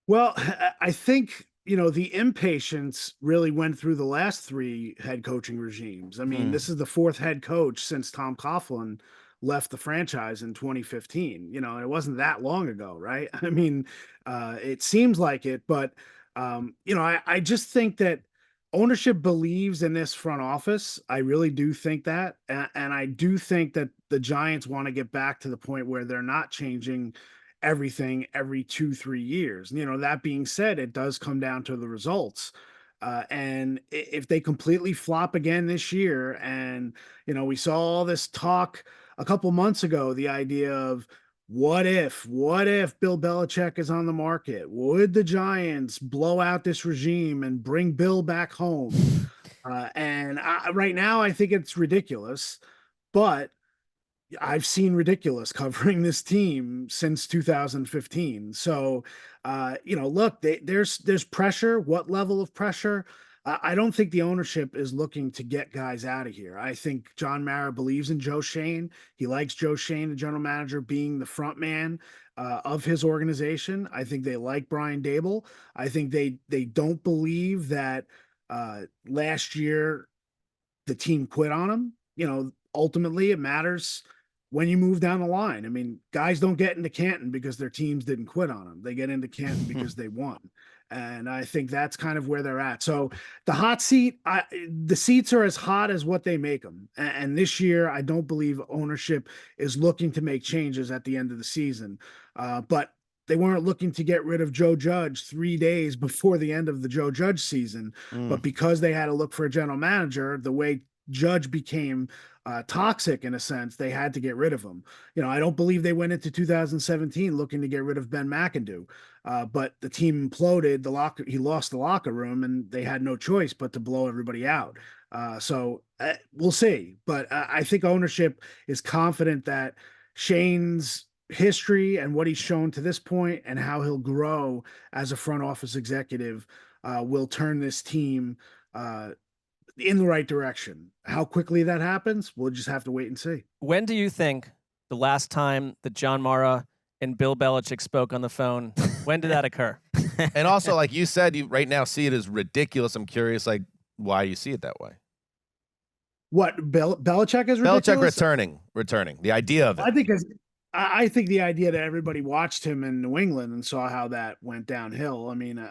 Well, I think, the impatience really went through the last 3 head coaching regimes. I mean, this is the 4th head coach since Tom Coughlin left the franchise in 2015. It wasn't that long ago, right? I mean, it seems like it, but, I just think that ownership believes in this front office. I really do think that. And I do think that the Giants want to get back to the point where they're not changing everything every 2-3 years. That being said, it does come down to the results. And if they completely flop again this year, and, we saw all this talk a couple months ago, the idea of what if Bill Belichick is on the market? Would the Giants blow out this regime and bring Bill back home? Right now, I think it's ridiculous, but I've seen ridiculous covering this team since 2015. So, look, there's pressure. What level of pressure? I don't think the ownership is looking to get guys out of here. I think John Mara believes in Joe Schoen. He likes Joe Schoen, the general manager, being the front man of his organization. I think they like Brian Dable. I think they don't believe that last year the team quit on him. Ultimately it matters when you move down the line. I mean, guys don't get into Canton because their teams didn't quit on them. They get into Canton because they won. And I think that's kind of where they're at. So the hot seat, the seats are as hot as what they make them. And this year, I don't believe ownership is looking to make changes at the end of the season. But they weren't looking to get rid of Joe Judge 3 days before the end of the Joe Judge season. But because they had to look for a general manager, the way Judge became toxic in a sense, they had to get rid of him. I don't believe they went into 2017 looking to get rid of Ben McAdoo, but the team imploded. He lost the locker room, and they had no choice but to blow everybody out. So we'll see. But I think ownership is confident that Shane's history and what he's shown to this point and how he'll grow as a front office executive will turn this team in the right direction. How quickly that happens, we'll just have to wait and see. When do you think the last time that John Mara and Bill Belichick spoke on the phone, when did that occur? And also, like you said, you right now see it as ridiculous. I'm curious, like, why you see it that way. What, Belichick is ridiculous? Belichick returning. The idea of it. I think the idea that everybody watched him in New England and saw how that went downhill. I mean,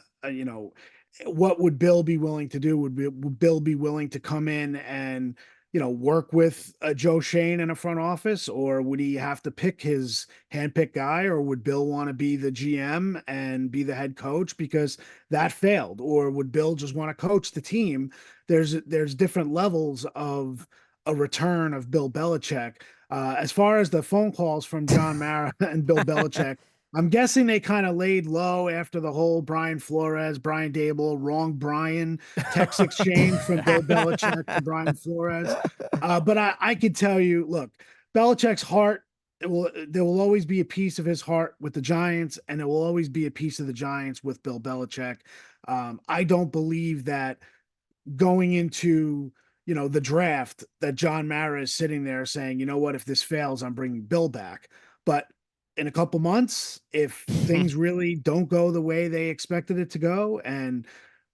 what would Bill be willing to do? Would Bill be willing to come in and work with Joe Shane in a front office, or would he have to pick his handpicked guy, or would Bill want to be the GM and be the head coach because that failed, or would Bill just want to coach the team? There's different levels of a return of Bill Belichick. As far as the phone calls from John Mara and Bill Belichick, I'm guessing they kind of laid low after the whole Brian Flores, Brian Dable, wrong Brian text exchange from Bill Belichick to Brian Flores. But I could tell you, look, Belichick's heart, there will always be a piece of his heart with the Giants, and there will always be a piece of the Giants with Bill Belichick. I don't believe that going into the draft that John Mara is sitting there saying, you know what, if this fails, I'm bringing Bill back. But in a couple months, if things really don't go the way they expected it to go, and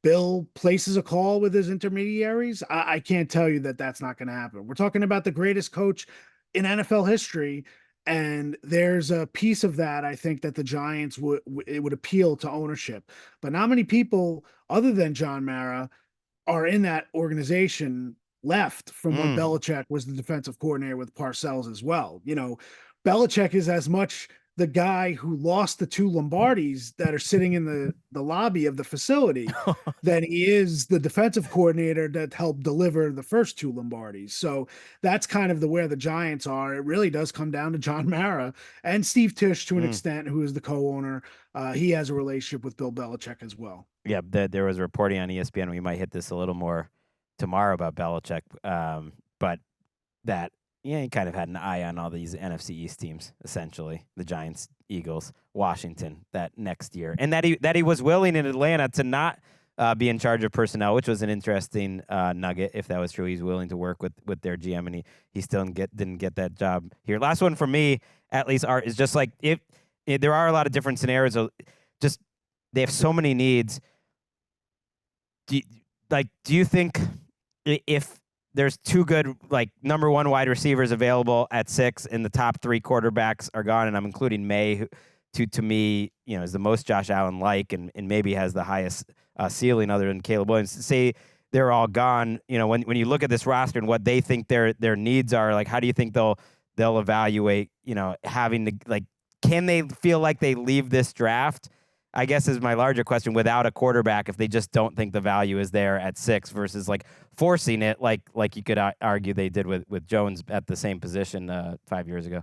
Bill places a call with his intermediaries, I can't tell you that that's not going to happen. We're talking about the greatest coach in NFL history, and there's a piece of that I think that the Giants would appeal to ownership. But not many people other than John Mara are in that organization left from when Belichick was the defensive coordinator with Parcells as well. Belichick is as much the guy who lost the 2 Lombardis that are sitting in the lobby of the facility than he is the defensive coordinator that helped deliver the first 2 Lombardis. So that's kind of where the Giants are. It really does come down to John Mara and Steve Tisch to an extent, who is the co-owner. He has a relationship with Bill Belichick as well. Yeah, there was reporting on ESPN. We might hit this a little more tomorrow about Belichick, but that he kind of had an eye on all these NFC East teams, essentially the Giants, Eagles, Washington that next year, and that he was willing in Atlanta to not be in charge of personnel, which was an interesting nugget. If that was true, he's willing to work with their GM, and he still didn't get that job here. Last one for me, at least, Art, is just like if there are a lot of different scenarios. Just they have so many needs. Do you think if there's 2 good, number 1 wide receivers available at 6 and the top 3 quarterbacks are gone, and I'm including May, who to me, is the most Josh Allen-like and maybe has the highest ceiling other than Caleb Williams. Say they're all gone, when you look at this roster and what they think their needs are, how do you think they'll evaluate, having to, can they feel like they leave this draft, I guess is my larger question, without a quarterback, if they just don't think the value is there at 6 versus forcing it like you could argue they did with Jones at the same position 5 years ago.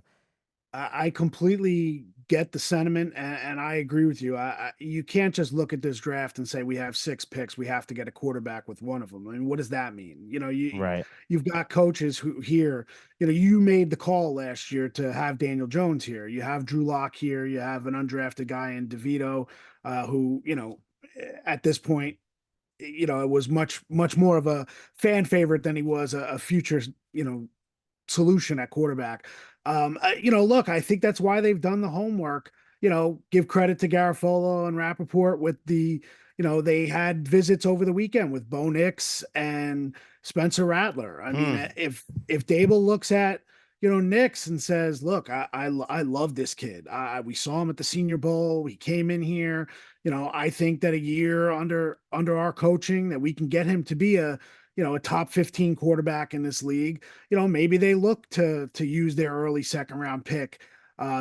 I completely get the sentiment, and I agree with you. You can't just look at this draft and say we have 6 picks, we have to get a quarterback with one of them. I mean, what does that mean? Right. You've got coaches who here, you made the call last year to have Daniel Jones here. You have Drew Lock here. You have an undrafted guy in DeVito, who, at this point, it was much more of a fan favorite than he was a future, solution at quarterback. Look, I think that's why they've done the homework. Give credit to Garafolo and Rappaport with they had visits over the weekend with Bo Nix and Spencer Rattler. I mean, if Dable looks at Nix and says, "Look, I love this kid. We saw him at the Senior Bowl. He came in here. I think that a year under our coaching that we can get him to be a top 15 quarterback in this league." Maybe they look to use their early 2nd round pick.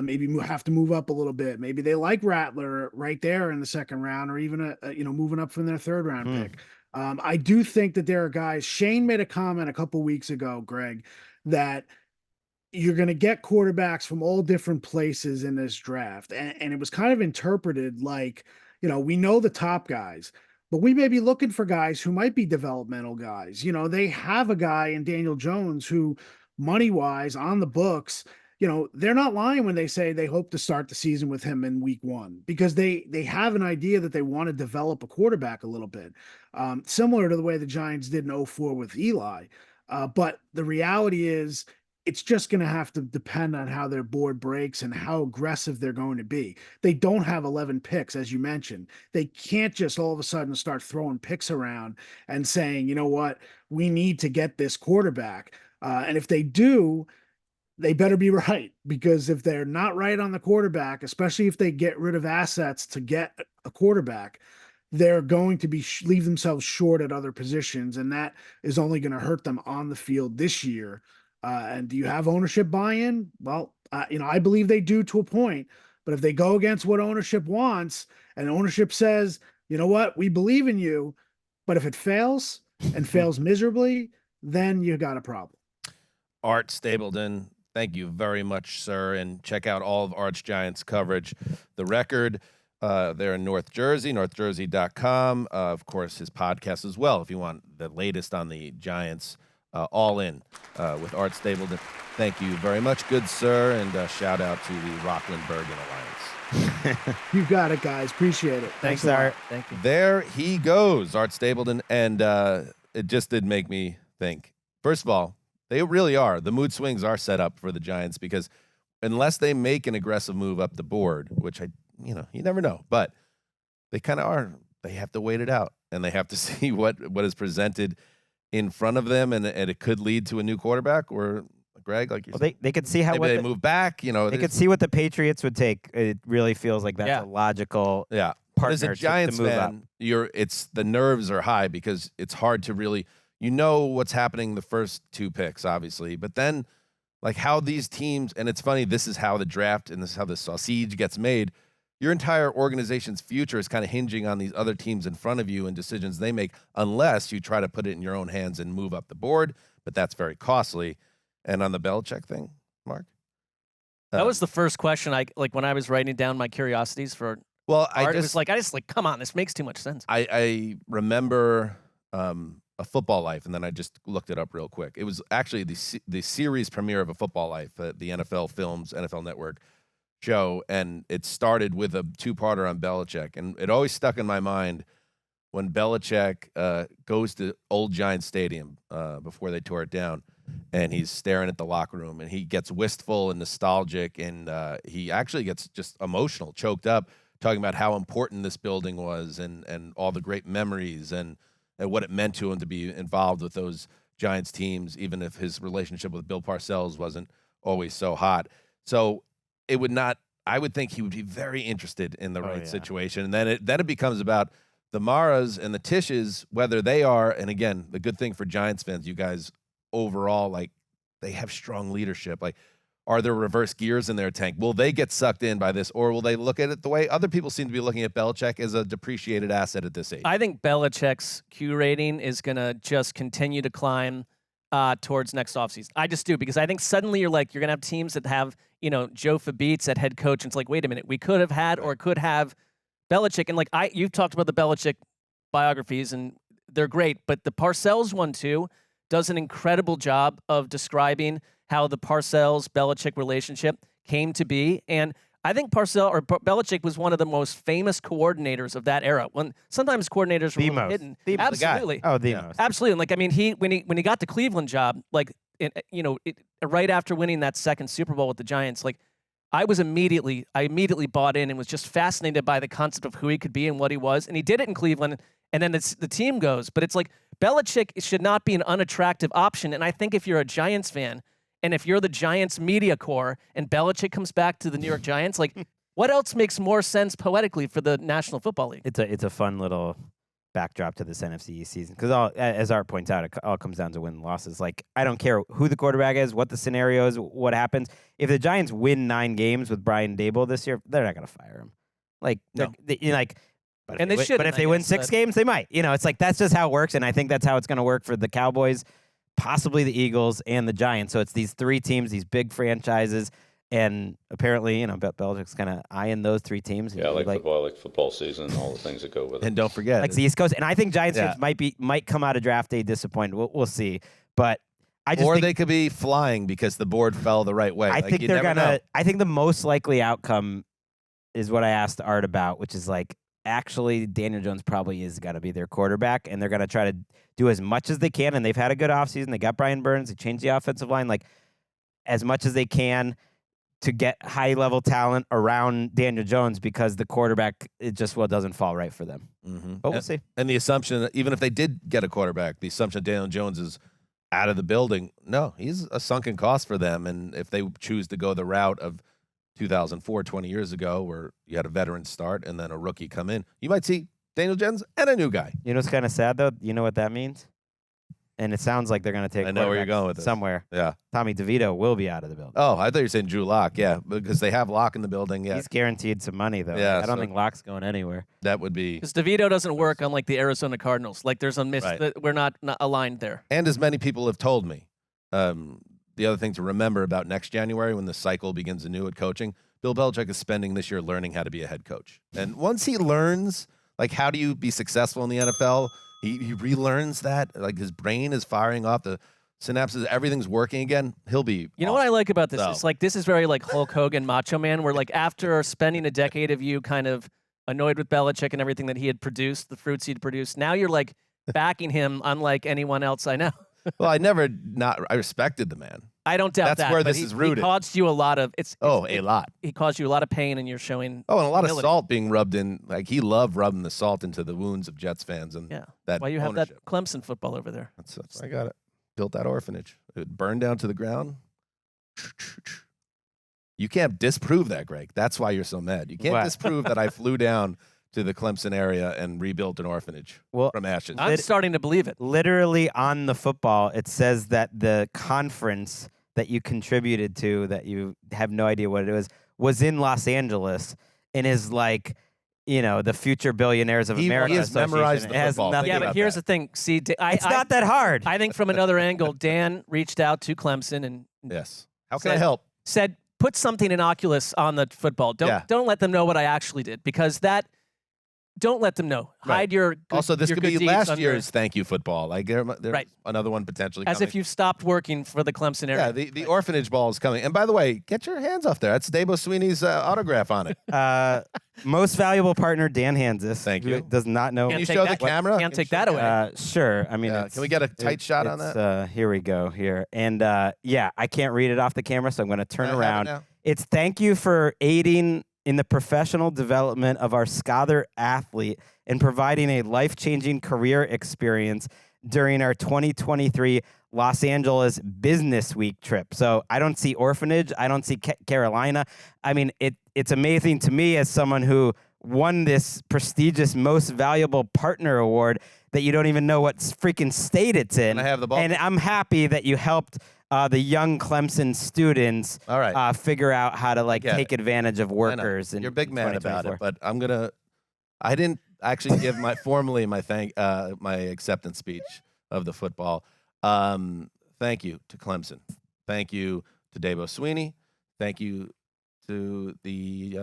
Maybe have to move up a little bit. Maybe they like Rattler right there in the 2nd round, or even moving up from their 3rd round pick. I do think that there are guys. Shane made a comment a couple weeks ago, Greg, that you're going to get quarterbacks from all different places in this draft. And it was kind of interpreted like, we know the top guys, but we may be looking for guys who might be developmental guys. They have a guy in Daniel Jones who, money-wise, on the books, they're not lying when they say they hope to start the season with him in week 1, because they have an idea that they want to develop a quarterback a little bit, similar to the way the Giants did in 04 with Eli. But the reality is, it's just going to have to depend on how their board breaks and how aggressive they're going to be. They don't have 11 picks, as you mentioned. They can't just all of a sudden start throwing picks around and saying, you know what, we need to get this quarterback. And if they do, they better be right, because if they're not right on the quarterback, especially if they get rid of assets to get a quarterback, they're going to be leave themselves short at other positions, and that is only going to hurt them on the field this year. And do you have ownership buy-in? Well, I believe they do to a point, but if they go against what ownership wants, and ownership says, you know what, we believe in you, but if it fails and fails miserably, then you got a problem. Art Stapleton, thank you very much, sir. And check out all of Art's Giants coverage. The Record, they're in North Jersey, northjersey.com. Of course, his podcast as well, if you want the latest on the Giants. All In with Art Stapleton. Thank you very much, good sir. And shout out to the Rockland Bergen Alliance. You got it, guys. Appreciate it. Thanks, Art. Thank you. There he goes, Art Stapleton. And it just did make me think. First of all, they really are. The mood swings are set up for the Giants because unless they make an aggressive move up the board, which you never know, but they kind of are. They have to wait it out and they have to see what is presented in front of them, and it could lead to a new quarterback or Greg, like you said. They could see how maybe they move back. They could see what the Patriots would take. It really feels like that's a logical partner. As a Giants to move up. fan, it's the nerves are high because it's hard to really what's happening the first two picks, obviously, but then like how these teams, and it's funny, this is how the draft and this is how the sausage gets made. Your entire organization's future is kind of hinging on these other teams in front of you and decisions they make, unless you try to put it in your own hands and move up the board. But that's very costly. And on the Belichick thing, Mark? That was the first question when I was writing down my curiosities for Well, Art, it was like, come on, this makes too much sense. I remember A Football Life, and then I just looked it up real quick. It was actually the series premiere of A Football Life, the NFL Films, NFL Network show, and it started with a two-parter on Belichick, and it always stuck in my mind when Belichick goes to Old Giant Stadium before they tore it down, and he's staring at the locker room, and he gets wistful and nostalgic, and he actually gets just emotional, choked up, talking about how important this building was and all the great memories and what it meant to him to be involved with those Giants teams, even if his relationship with Bill Parcells wasn't always so hot. So I would think he would be very interested in the right situation. And then it becomes about the Maras and the Tishes, whether they are, and again, the good thing for Giants fans, you guys overall, like, they have strong leadership. Like, are there reverse gears in their tank? Will they get sucked in by this, or will they look at it the way other people seem to be looking at Belichick as a depreciated asset at this age? I think Belichick's Q rating is going to just continue to climb towards next offseason. I just do, because I think suddenly you're going to have teams that have, Joe Fabitz at head coach, and it's like, wait a minute, we could have had or could have Belichick. And you've talked about the Belichick biographies, and they're great, but the Parcells one too does an incredible job of describing how the Parcells-Belichick relationship came to be. And I think Belichick was one of the most famous coordinators of that era. When sometimes coordinators were a little hidden. Absolutely. Oh, the most. Absolutely. And when he got the Cleveland job, right after winning that second Super Bowl with the Giants, I immediately bought in and was just fascinated by the concept of who he could be and what he was. And he did it in Cleveland, and then the team goes. But it's like Belichick should not be an unattractive option. And I think if you're a Giants fan, and if you're the Giants media corps and Belichick comes back to the New York Giants, what else makes more sense poetically for the National Football League? It's a fun little backdrop to this NFC East season, because as Art points out, it all comes down to win and losses. I don't care who the quarterback is, what the scenario is, what happens. If the Giants win 9 games with Brian Daboll this year, they're not going to fire him. No. But if they win 6 games, they might. It's that's just how it works, and I think that's how it's going to work for the Cowboys, possibly the Eagles, and the Giants. So it's these 3 teams, these big franchises, and apparently, Belichick's kind of eyeing those 3 teams. Yeah, I like football, I like football season and all the things that go with it. And don't forget, the East Coast. And I think Giants fans might come out of draft day disappointed. We'll see. But I just think they could be flying because the board fell the right way. I think they're gonna. I think the most likely outcome is what I asked Art about, which is actually Daniel Jones probably is got to be their quarterback, and they're going to try to do as much as they can. And they've had a good offseason. They got Brian Burns. They changed the offensive line as much as they can to get high-level talent around Daniel Jones, because the quarterback, it just doesn't fall right for them. Mm-hmm. But we'll see. And the assumption that even if they did get a quarterback, the assumption that Daniel Jones is out of the building, no, he's a sunken cost for them. And if they choose to go the route of 2004, 20 years ago, where you had a veteran start and then a rookie come in, you might see Daniel Jones, and a new guy. You know what's kind of sad though? You know what that means? And it sounds like they're going to take. I know where you're going with this. Somewhere. Yeah. Tommy DeVito will be out of the building. Oh, I thought you were saying Drew Lock. Yeah, because they have Lock in the building. Yeah, He's guaranteed some money though. Yeah, I don't so- think Lock's going anywhere. that would be. Because DeVito doesn't work on like the Arizona Cardinals. Like there's a miss Right. that we're not aligned there. And as many people have told me, the other thing to remember about next January when the cycle begins anew at coaching, Bill Belichick is spending this year learning how to be a head coach. And once he learns, like, how do you be successful in the NFL, he relearns that. Like, his brain is firing off, the synapses, everything's working again. He'll be You know what I like about this? So- It's like this is very like Hulk Hogan, Macho Man, where like after spending a decade of you kind of annoyed with Belichick and everything that he had produced, the fruits he'd produced, now you're like backing him unlike anyone else I know. Well, I respected the man. I don't doubt That's that. where but this he, is rooted. He caused you a lot of A lot. He caused you a lot of pain, and you're showing. Oh, and a lot humility. of salt being rubbed in. Like, he loved rubbing the salt into the wounds of Jets fans. And Yeah. that Why you have ownership. that Clemson football over there? That's I got it. Built that orphanage. It burned down to the ground. You can't disprove that, Greg. That's why you're so mad. You can't What? disprove that I flew down to the Clemson area and rebuilt an orphanage from ashes. I'm starting to believe it. Literally on the football, it says that the conference that you contributed to, that you have no idea what it was in Los Angeles, and is like, the future billionaires of America. He has Association. memorized the It has football. nothing- Yeah, about but here's that. the thing. See, It's not that hard. I think from another angle, Dan reached out to Clemson and Yes. How can I Said- help? said, "Put something innocuous on the football. Don't let them know what I actually did, because that. Don't let them know. Right. Hide your. Good, Also, this your could good be deeds last under- year's thank you football. Like, there's Right. another one potentially as coming. if you've stopped working for the Clemson area. Yeah, the orphanage ball is coming. And by the way, get your hands off there. That's Dabo Sweeney's autograph on it. Most valuable partner, Dan Hanzus. Thank who you. Does not know. Can you take show that- the camera? Can't take that away. Sure. I mean, Yeah, can we get a tight shot on that? Here we go. Here. And I can't read it off the camera, so I'm going to turn I have it around. now. It's thank you for aiding in the professional development of our scholar athlete and providing a life-changing career experience during our 2023 Los Angeles Business Week trip. So I don't see orphanage. I don't see Carolina. I mean, it's amazing to me as someone who won this prestigious Most Valuable Partner Award that you don't even know what freaking state it's in. Can I have the ball? And I'm happy that you helped the young Clemson students All right. figure out how to get take advantage of I know. workers. You're a big man about 2024. it, but I didn't actually give formally my my acceptance speech of the football. Thank you to Clemson. Thank you to Dabo Sweeney. Thank you to the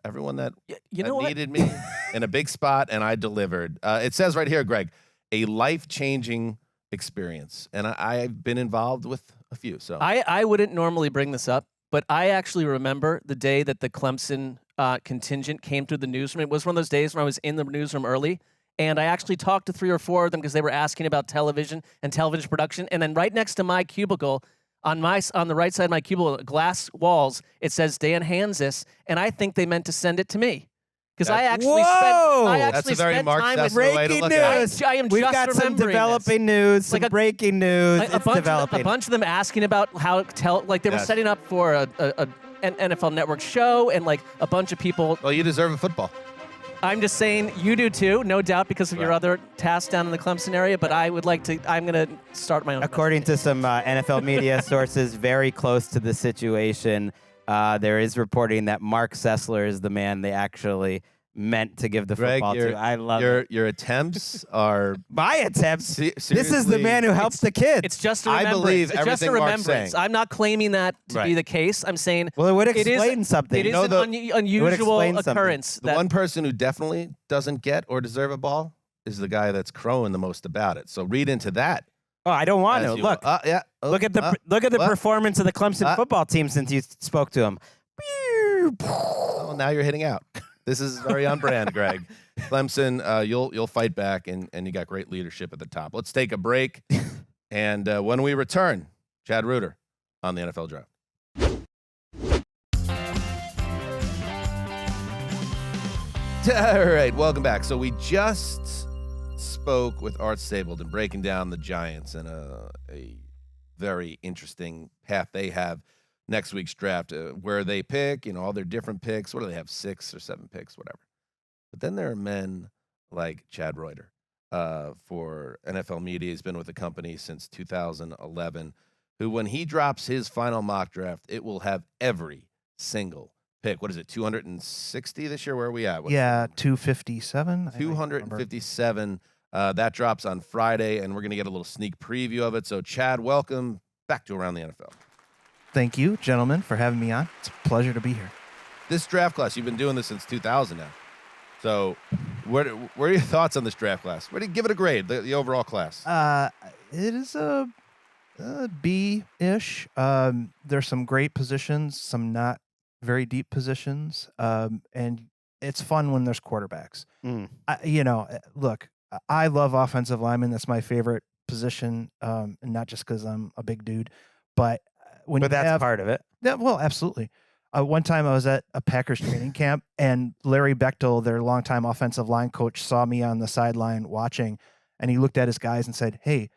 everyone that You know what? needed me in a big spot, and I delivered. It says right here, Greg, a life-changing experience, and I've been involved with a few. So I wouldn't normally bring this up, but I actually remember the day that the Clemson contingent came through the newsroom. It was one of those days when I was in the newsroom early, and I actually talked to 3 or 4 of them because they were asking about television and television production. And then right next to my cubicle, on the right side of my cubicle, glass walls, it says Dan Hanzus, and I think they meant to send it to me. Because I actually That's a very spent Marc time with Sessler way to Breaking look at it. news. I am We've just got some remembering developing news, some Like breaking news. a It's bunch developing. a bunch of them asking about how they were Yes. setting up for an NFL Network show, and like a bunch of people. Well, you deserve a football. I'm just saying you do too, no doubt, because of your Right. other tasks down in the Clemson area. But I would like to. I'm going to start my own. According to some NFL media sources very close to the situation, there is reporting that Marc Sessler is the man they actually meant to give the Greg, football to. I love it. your attempts are My attempts. This is the seriously- man who helps the kids. It's just a I remembrance. believe it's just a everything Marc's remembrance. saying. I'm not claiming that to be Right. the case. I'm saying well, it would it is- explain something. it is know an the- unusual explain something. occurrence. The one person who definitely doesn't get or deserve a ball is the guy that's crowing the most about it. So read into that. Oh, I don't want as to. you- Look, yeah. look at the what? performance of the Clemson football team since you spoke to him. Oh, now you're hitting out. This is very on brand, Greg. Clemson, you'll fight back, and you got great leadership at the top. Let's take a break, and when we return, Chad Reuter on the NFL Draft. All right, welcome back. So we just spoke with Art Stapleton breaking down the Giants and a very interesting path they have next week's draft, where they pick, all their different picks. What do they have, 6 or 7 picks, whatever. But then there are men like Chad Reuter for NFL Media. He's been with the company since 2011, who, when he drops his final mock draft, it will have every single pick. What is it, 260 this year? Where are we at? 257. 257. That drops on Friday, and we're going to get a little sneak preview of it. So, Chad, welcome back to Around the NFL. Thank you, gentlemen, for having me on. It's a pleasure to be here. This draft class, you've been doing this since 2000 now. So, what are your thoughts on this draft class? Where do you give it a grade, the overall class? It is a B-ish. There's some great positions, some not very deep positions, and it's fun when there's quarterbacks. Look, I love offensive linemen. That's my favorite position, and not just because I'm a big dude, but that's part of it. Yeah, well, absolutely. One time I was at a Packers training camp, and Larry Bechtel, their longtime offensive line coach, saw me on the sideline watching, and he looked at his guys and said, "Hey,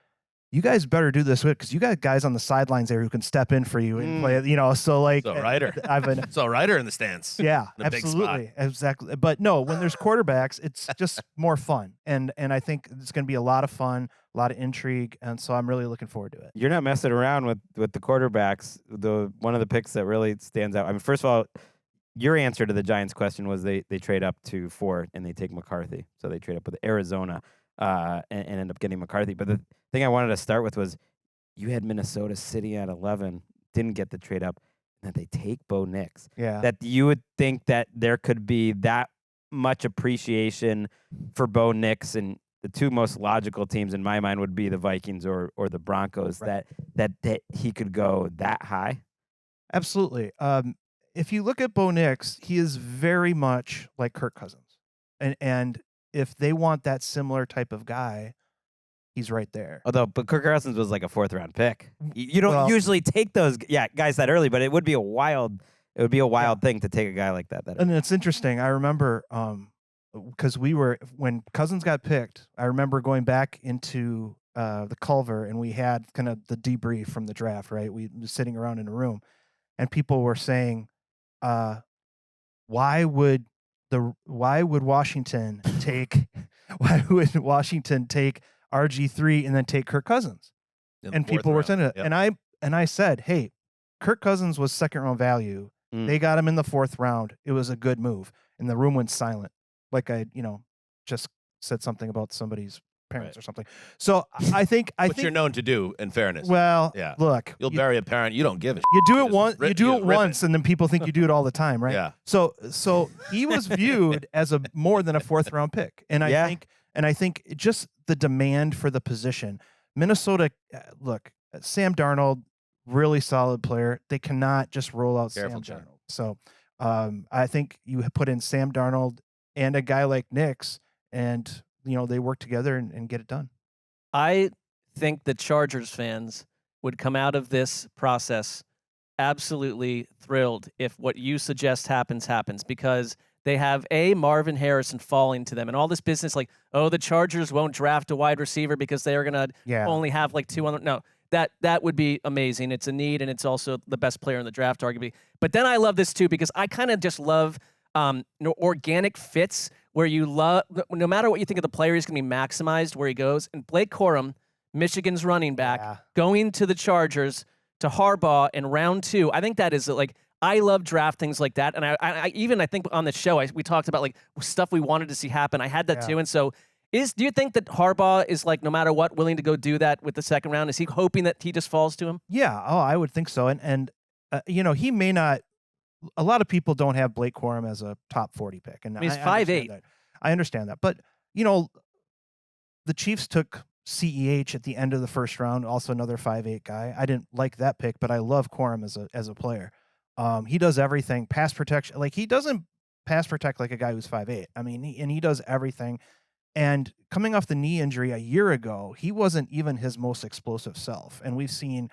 you guys better do this because you got guys on the sidelines there who can step in for you and play." So like, Ryder. So Ryder in the stands. Yeah, in a big spot. absolutely, exactly. But no, when there's quarterbacks, it's just more fun, and I think it's going to be a lot of fun, a lot of intrigue, and so I'm really looking forward to it. You're not messing around with the quarterbacks. One of the picks that really stands out. I mean, first of all, your answer to the Giants question was they trade up to 4 and they take McCarthy. So they trade up with Arizona and end up getting McCarthy. But the thing I wanted to start with was you had Minnesota City at 11, didn't get the trade up, and that they take Bo Nix. Yeah. That you would think that there could be that much appreciation for Bo Nix, and the two most logical teams in my mind would be the Vikings or the Broncos. Right. That he could go that high. Absolutely. If you look at Bo Nix, he is very much like Kirk Cousins, and if they want that similar type of guy, he's right there. But Kirk Cousins was like a 4th round pick. You don't usually take those guys that early, but it would be a wild thing to take a guy like that. And it's interesting. I remember because when Cousins got picked, I remember going back into the Culver, and we had kind of the debrief from the draft. Right, we were sitting around in a room, and people were saying, why would Washington take RG3 and then take Kirk Cousins? And people were saying it. Yep. And I said, hey, Kirk Cousins was 2nd round value. They got him in the 4th round. It was a good move. And the room went silent. Like I just said something about somebody's parents or something. So I think you're known to do, in fairness. Well, yeah. Look, you'll bury a parent. You don't give a You do it once. You do it once, and then people think you do it all the time, right? Yeah. So he was viewed as a more than a 4th round pick, and I think just the demand for the position. Minnesota, look, Sam Darnold, really solid player. They cannot just roll out Sam Darnold. So I think you put in Sam Darnold and a guy like Nix, and they work together and get it done. I think the Chargers fans would come out of this process absolutely thrilled if what you suggest happens, because they have Marvin Harrison falling to them and all this business like, the Chargers won't draft a wide receiver because they are going to only have like 2 on. No, that would be amazing. It's a need, and it's also the best player in the draft, arguably. But then I love this too because I kind of just love organic fits where you love, no matter what you think of the player, he's going to be maximized where he goes. And Blake Corum, Michigan's running back, going to the Chargers to Harbaugh in round 2. I think that is like, I love draft things like that. And I think on the show, we talked about like stuff we wanted to see happen. I had that too. And so do you think that Harbaugh is like, no matter what, willing to go do that with the 2nd round? Is he hoping that he just falls to him? Yeah. Oh, I would think so. And he may not. A lot of people don't have Blake Corum as a top 40 pick, and he's 5'8". I understand that, but the Chiefs took CEH at the end of the 1st round, also another 5'8" guy. I didn't like that pick, but I love Corum as a player. He does everything, pass protection. Like he doesn't pass protect like a guy who's 5'8". I mean, he does everything. And coming off the knee injury a year ago, he wasn't even his most explosive self, and we've seen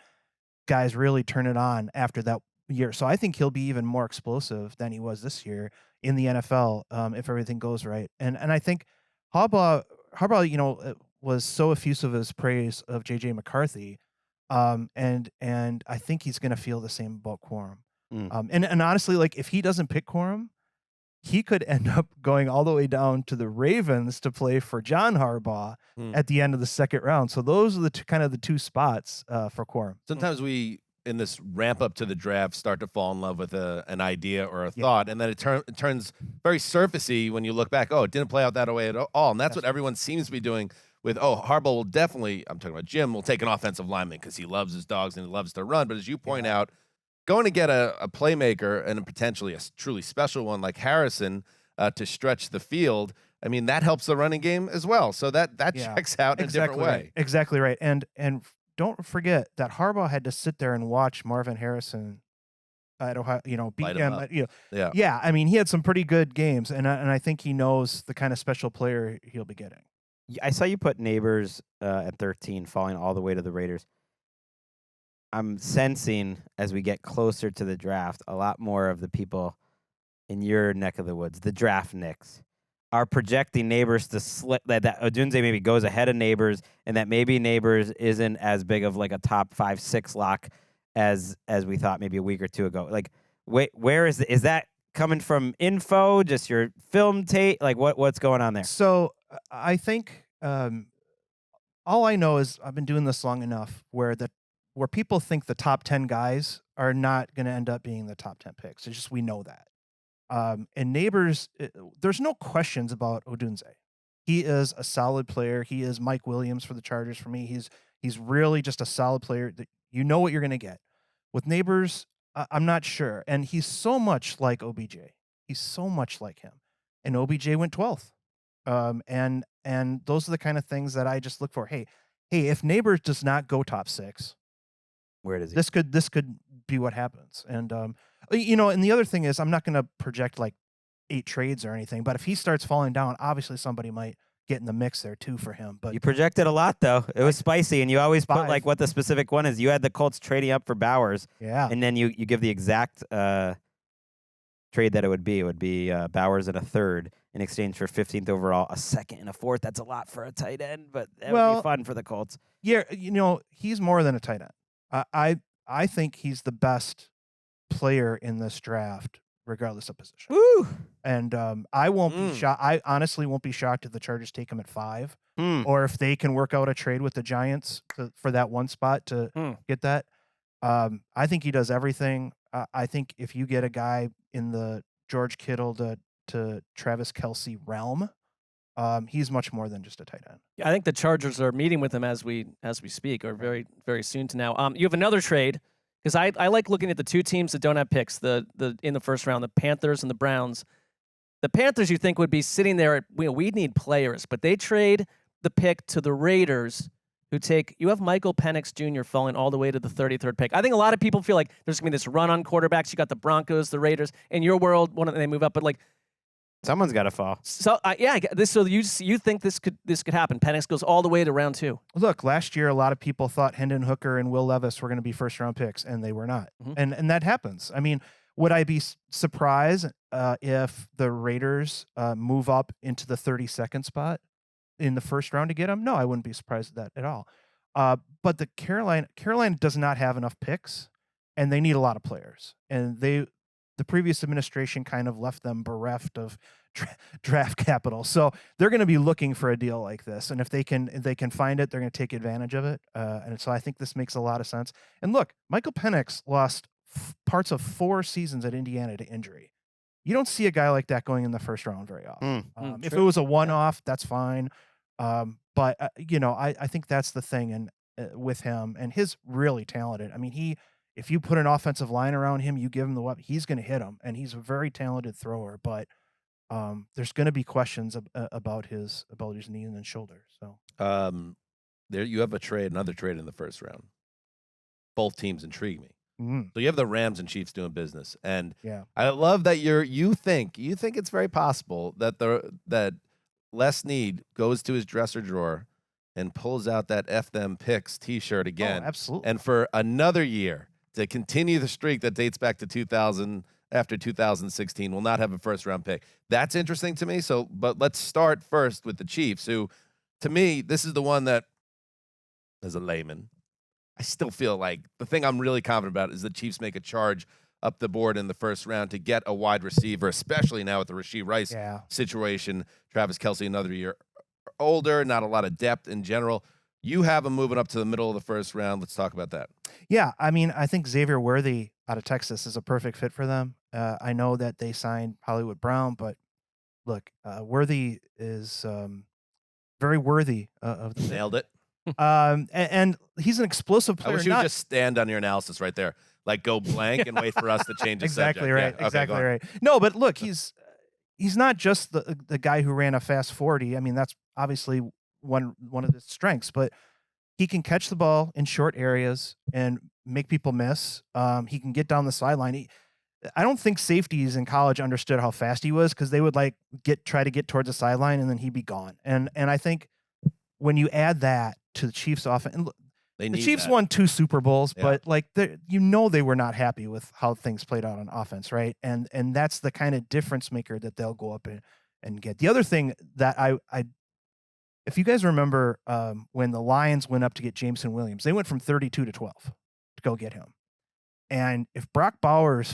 guys really turn it on after that year. So I think he'll be even more explosive than he was this year in the NFL if everything goes right. And I think Harbaugh, was so effusive of his praise of J.J. McCarthy, and I think he's going to feel the same about Corum. And honestly, like if he doesn't pick Corum, he could end up going all the way down to the Ravens to play for John Harbaugh at the end of the second round. So those are the kind of the two spots for Quorum. Sometimes we, in this ramp up to the draft, start to fall in love with an idea or a thought, and then it turns very surfacey when you look back. Oh, it didn't play out that way at all, and that's what everyone seems to be doing with, Harbaugh will definitely, I'm talking about Jim, will take an offensive lineman because he loves his dogs and he loves to run. But as you point out, going to get a playmaker and potentially a truly special one like Harrison to stretch the field, I mean, that helps the running game as well. So that checks out in a different way. Right. Exactly right. And don't forget that Harbaugh had to sit there and watch Marvin Harrison at Ohio, beat him. Yeah. I mean, he had some pretty good games, and I think he knows the kind of special player he'll be getting. I saw you put Neighbors at 13, falling all the way to the Raiders. I'm sensing as we get closer to the draft, a lot more of the people in your neck of the woods, the draft nicks, are projecting Neighbors to slip, that Odunze maybe goes ahead of Neighbors, and that maybe Neighbors isn't as big of like a top 5-6 lock as we thought maybe a week or two ago. Like, where is that coming from? Info, just your film tape? Like, what's going on there? So I think all I know is I've been doing this long enough where people think the top 10 guys are not going to end up being the top 10 picks. It's just, we know that. And Neighbors, there's no questions about Odunze. He is a solid player. He is Mike Williams for the Chargers for me. He's really just a solid player that you know what you're going to get. With Neighbors, I'm not sure. And he's so much like OBJ. He's so much like him. And OBJ went 12th. And those are the kind of things that I just look for. Hey, if Neighbors does not go top 6, where does he? This could be what happens. And and the other thing is, I'm not going to project like 8 trades or anything, but if he starts falling down, obviously somebody might get in the mix there too for him. But you projected a lot though. It was spicy, and you always put like what the specific one is. You had the Colts trading up for Bowers. Yeah. And then you give the exact trade that it would be. It would be Bowers and a 3rd in exchange for 15th overall, a 2nd and a 4th. That's a lot for a tight end, but that would be fun for the Colts. Yeah, he's more than a tight end. I think he's the best player in this draft, regardless of position. Woo! And I won't be shocked. I honestly won't be shocked if the Chargers take him at 5, or if they can work out a trade with the Giants for that one spot to get that. I think he does everything. I think if you get a guy in the George Kittle to Travis Kelce realm, he's much more than just a tight end. I think the Chargers are meeting with him as we speak, or very, very soon to now. You have another trade, because I like looking at the two teams that don't have picks in the first round, the Panthers and the Browns. The Panthers, you think, would be sitting there. We need players, but they trade the pick to the Raiders, who you have Michael Penix Jr. falling all the way to the 33rd pick. I think a lot of people feel like there's going to be this run on quarterbacks. You got the Broncos, the Raiders. In your world, they move up, but like, someone's got to fall. So So you think this could happen? Penix goes all the way to round 2. Look, last year a lot of people thought Hendon Hooker and Will Levis were going to be first-round picks, and they were not. And that happens. I mean, would I be surprised if the Raiders move up into the 32nd spot in the first round to get him? No, I wouldn't be surprised at that at all. But the Carolina does not have enough picks, and they need a lot of players. And the previous administration kind of left them bereft of draft capital. So they're going to be looking for a deal like this. And if they can find it, they're going to take advantage of it. And so I think this makes a lot of sense. And look, Michael Penix lost parts of 4 seasons at Indiana to injury. You don't see a guy like that going in the first round very often. If it was a one-off, that's fine. But I think that's the thing. And with him, and he's really talented. I mean, if you put an offensive line around him, you give him the weapon, he's going to hit him, and he's a very talented thrower. But there's going to be questions about his knees and shoulder. So there you have another trade in the first round. Both teams intrigue me. Mm-hmm. So you have the Rams and Chiefs doing business, and yeah. I love that you think it's very possible that Les Snead goes to his dresser drawer and pulls out that F them picks T-shirt again. Oh, absolutely. And for another year to continue the streak that dates back to 2000, after 2016, will not have a first-round pick. That's interesting to me. So, but let's start first with the Chiefs, who, to me, this is the one that, as a layman, I still feel like the thing I'm really confident about is the Chiefs make a charge up the board in the first round to get a wide receiver, especially now with the Rashee Rice situation. Travis Kelce, another year older, not a lot of depth in general. You have him moving up to the middle of the first round. Let's talk about that. Yeah, I mean, I think Xavier Worthy out of Texas is a perfect fit for them. I know that they signed Hollywood Brown, but look, Worthy is very worthy of the Nailed it. and he's an explosive player. I wish you would just stand on your analysis right there. Like go blank and wait for us to change the exactly subject. right. Yeah. Exactly okay, right. No, but look, he's not just the guy who ran a fast 40. I mean, that's obviously one of his strengths, but he can catch the ball in short areas and make people miss. He can get down the sideline. I don't think safeties in college understood how fast he was because they would like try to get towards the sideline and then he'd be gone. And I think when you add that to the Chiefs' offense, and the Chiefs won 2 Super Bowls, but like they were not happy with how things played out on offense, right? And that's the kind of difference maker that they'll go up and get. The other thing that I if you guys remember when the Lions went up to get Jameson Williams, they went from 32 to 12 to go get him. And if Brock Bowers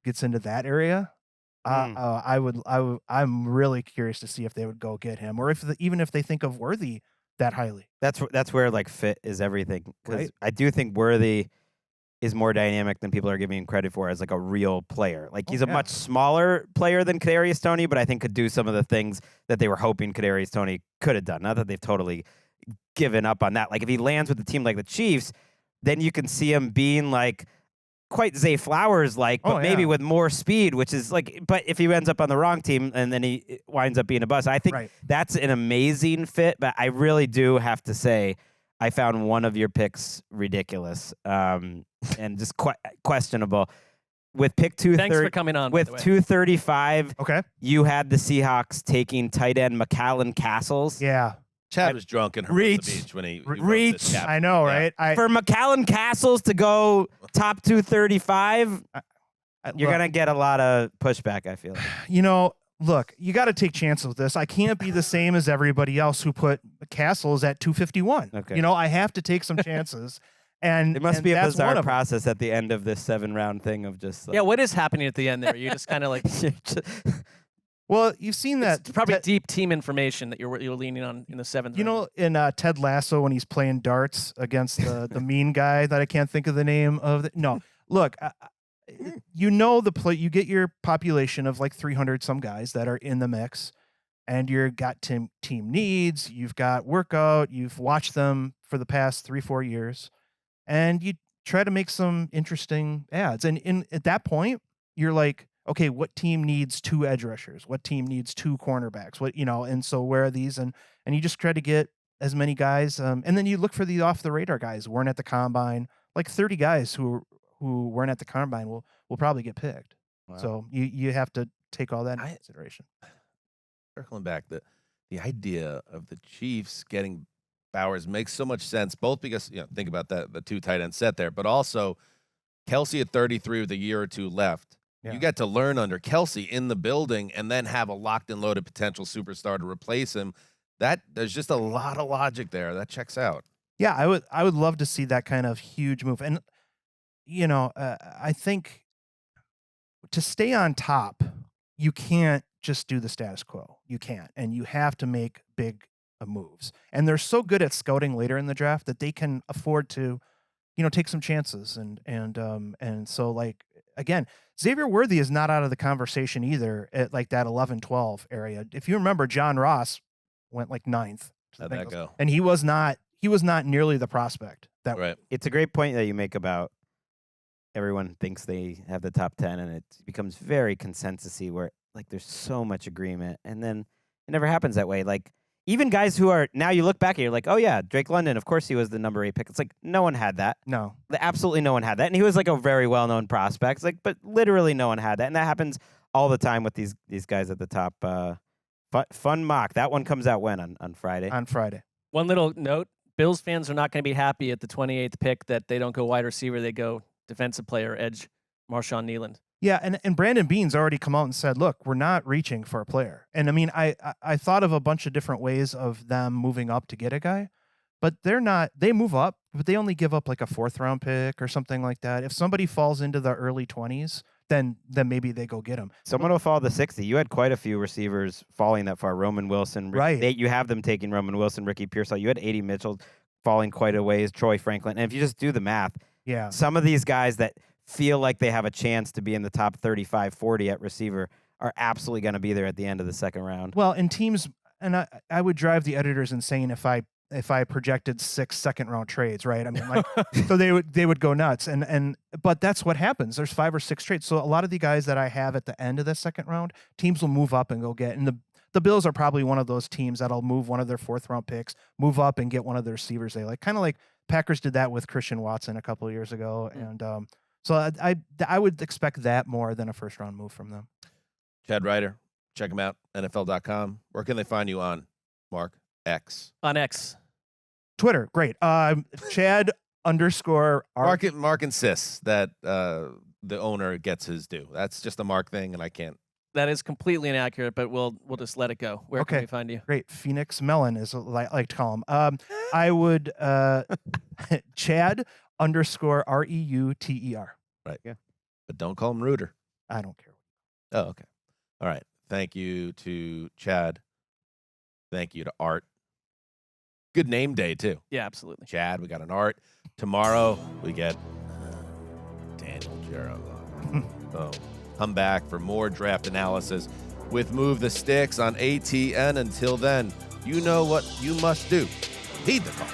gets into that area, I'm really curious to see if they would go get him, or even if they think of Worthy that highly. That's where like fit is everything. Because Right. I do think Worthy is more dynamic than people are giving him credit for as like a real player. Like he's a much smaller player than Kadarius Toney, but I think could do some of the things that they were hoping Kadarius Toney could have done. Not that they've totally given up on that. Like if he lands with a team like the Chiefs, then you can see him being like quite Zay Flowers like, but maybe with more speed, which is like, but if he ends up on the wrong team and then he winds up being a bust, I think that's an amazing fit. But I really do have to say, I found one of your picks ridiculous and just questionable. With pick 230, Thanks for coming on. With 235, you had the Seahawks taking tight end McCallan Castles. Yeah. Chad was drunk and reach the beach when he reach. Wrote this cap. I know, right? For McCallan Castles to go top 235, you're gonna get a lot of pushback. I feel. You know, look, you got to take chances with this. I can't be the same as everybody else who put Castles at 251. Okay. You know, I have to take some chances. And it must be a that's one bizarre of them. process at the end of this 7-round thing of just like, Yeah, what is happening at the end there? You just kind of like Well, you've seen that. it's probably deep team information that you're leaning on in the 7th. You know, in Ted Lasso when he's playing darts against the mean guy that I can't think of the name of. No, look, you know the play. You get your population of like 300 some guys that are in the mix, and you've got team needs. You've got workout. You've watched them for the past 3-4 years, and you try to make some interesting ads. And at that point, you're like, okay, what team needs 2 edge rushers? What team needs 2 cornerbacks? What, you know, and so where are these? And you just try to get as many guys. And then you look for the off the radar guys who weren't at the combine. Like 30 guys who weren't at the combine will probably get picked. Wow. So you have to take all that into consideration. Circling back, the idea of the Chiefs getting Bowers makes so much sense, both because, you know, think about that, the 2 tight end set there, but also Kelce at 33 with a year or 2 left. Yeah. You get to learn under Kelce in the building and then have a locked and loaded potential superstar to replace him. There's just a lot of logic there. That checks out. Yeah, I would love to see that kind of huge move. And, you know, I think to stay on top, you can't just do the status quo. You can't. And you have to make big moves. And they're so good at scouting later in the draft that they can afford to, you know, take some chances. And so, like, again, Xavier Worthy is not out of the conversation either at like that 11-12 area. If you remember, John Ross went like 9th. How'd that go? And he was not nearly the prospect. Right. It's a great point that you make about everyone thinks they have the top 10 and it becomes very consensus-y where like there's so much agreement and then it never happens that way. Like even guys who are, now you look back and you're like, oh yeah, Drake London, of course he was the number 8 pick. It's like, no one had that. No. Absolutely no one had that. And he was like a very well-known prospect. It's like, but literally no one had that. And that happens all the time with these guys at the top. Fun mock. That one comes out when? On Friday? On Friday. One little note, Bills fans are not going to be happy at the 28th pick that they don't go wide receiver, they go defensive player, edge, Marshawn Nealand. Yeah, and Brandon Beane's already come out and said, look, we're not reaching for a player. And I mean, I thought of a bunch of different ways of them moving up to get a guy, but they're not. They move up, but they only give up like a 4th round pick or something like that. If somebody falls into the early 20s, then maybe they go get them. Someone will fall to 60. You had quite a few receivers falling that far. Roman Wilson, right? You have them taking Roman Wilson, Ricky Pearsall. You had 80 Mitchell falling quite a ways. Troy Franklin, and if you just do the math, yeah, some of these guys that feel like they have a chance to be in the top 35, 40 at receiver are absolutely going to be there at the end of the second round. Well, and teams, and I would drive the editors insane if I projected 6 second-round trades, right? I mean, like, so they would go nuts, but that's what happens. There's 5 or 6 trades. So a lot of the guys that I have at the end of the second round, teams will move up and go get, and the Bills are probably one of those teams that'll move one of their 4th round picks, move up and get one of their receivers they like, kind of like Packers did that with Christian Watson a couple of years ago, and so I would expect that more than a 1st round move from them. Chad Reuter, check him out, NFL.com. Where can they find you on, Mark? X. On X. Twitter, great. Chad _ Mark insists that the owner gets his due. That's just a Mark thing, and I can't. That is completely inaccurate, but we'll just let it go. Where can we find you? Great. Phoenix Melon is what I like to call him. I would Chad _ REUTER. Right. Yeah. But don't call him Reuter. I don't care. Oh, okay. All right. Thank you to Chad. Thank you to Art. Good name day, too. Yeah, absolutely. Chad, we got an Art. Tomorrow, we get Daniel Jarrell. So come back for more draft analysis with Move the Sticks on ATN. Until then, you know what you must do. Heed the call.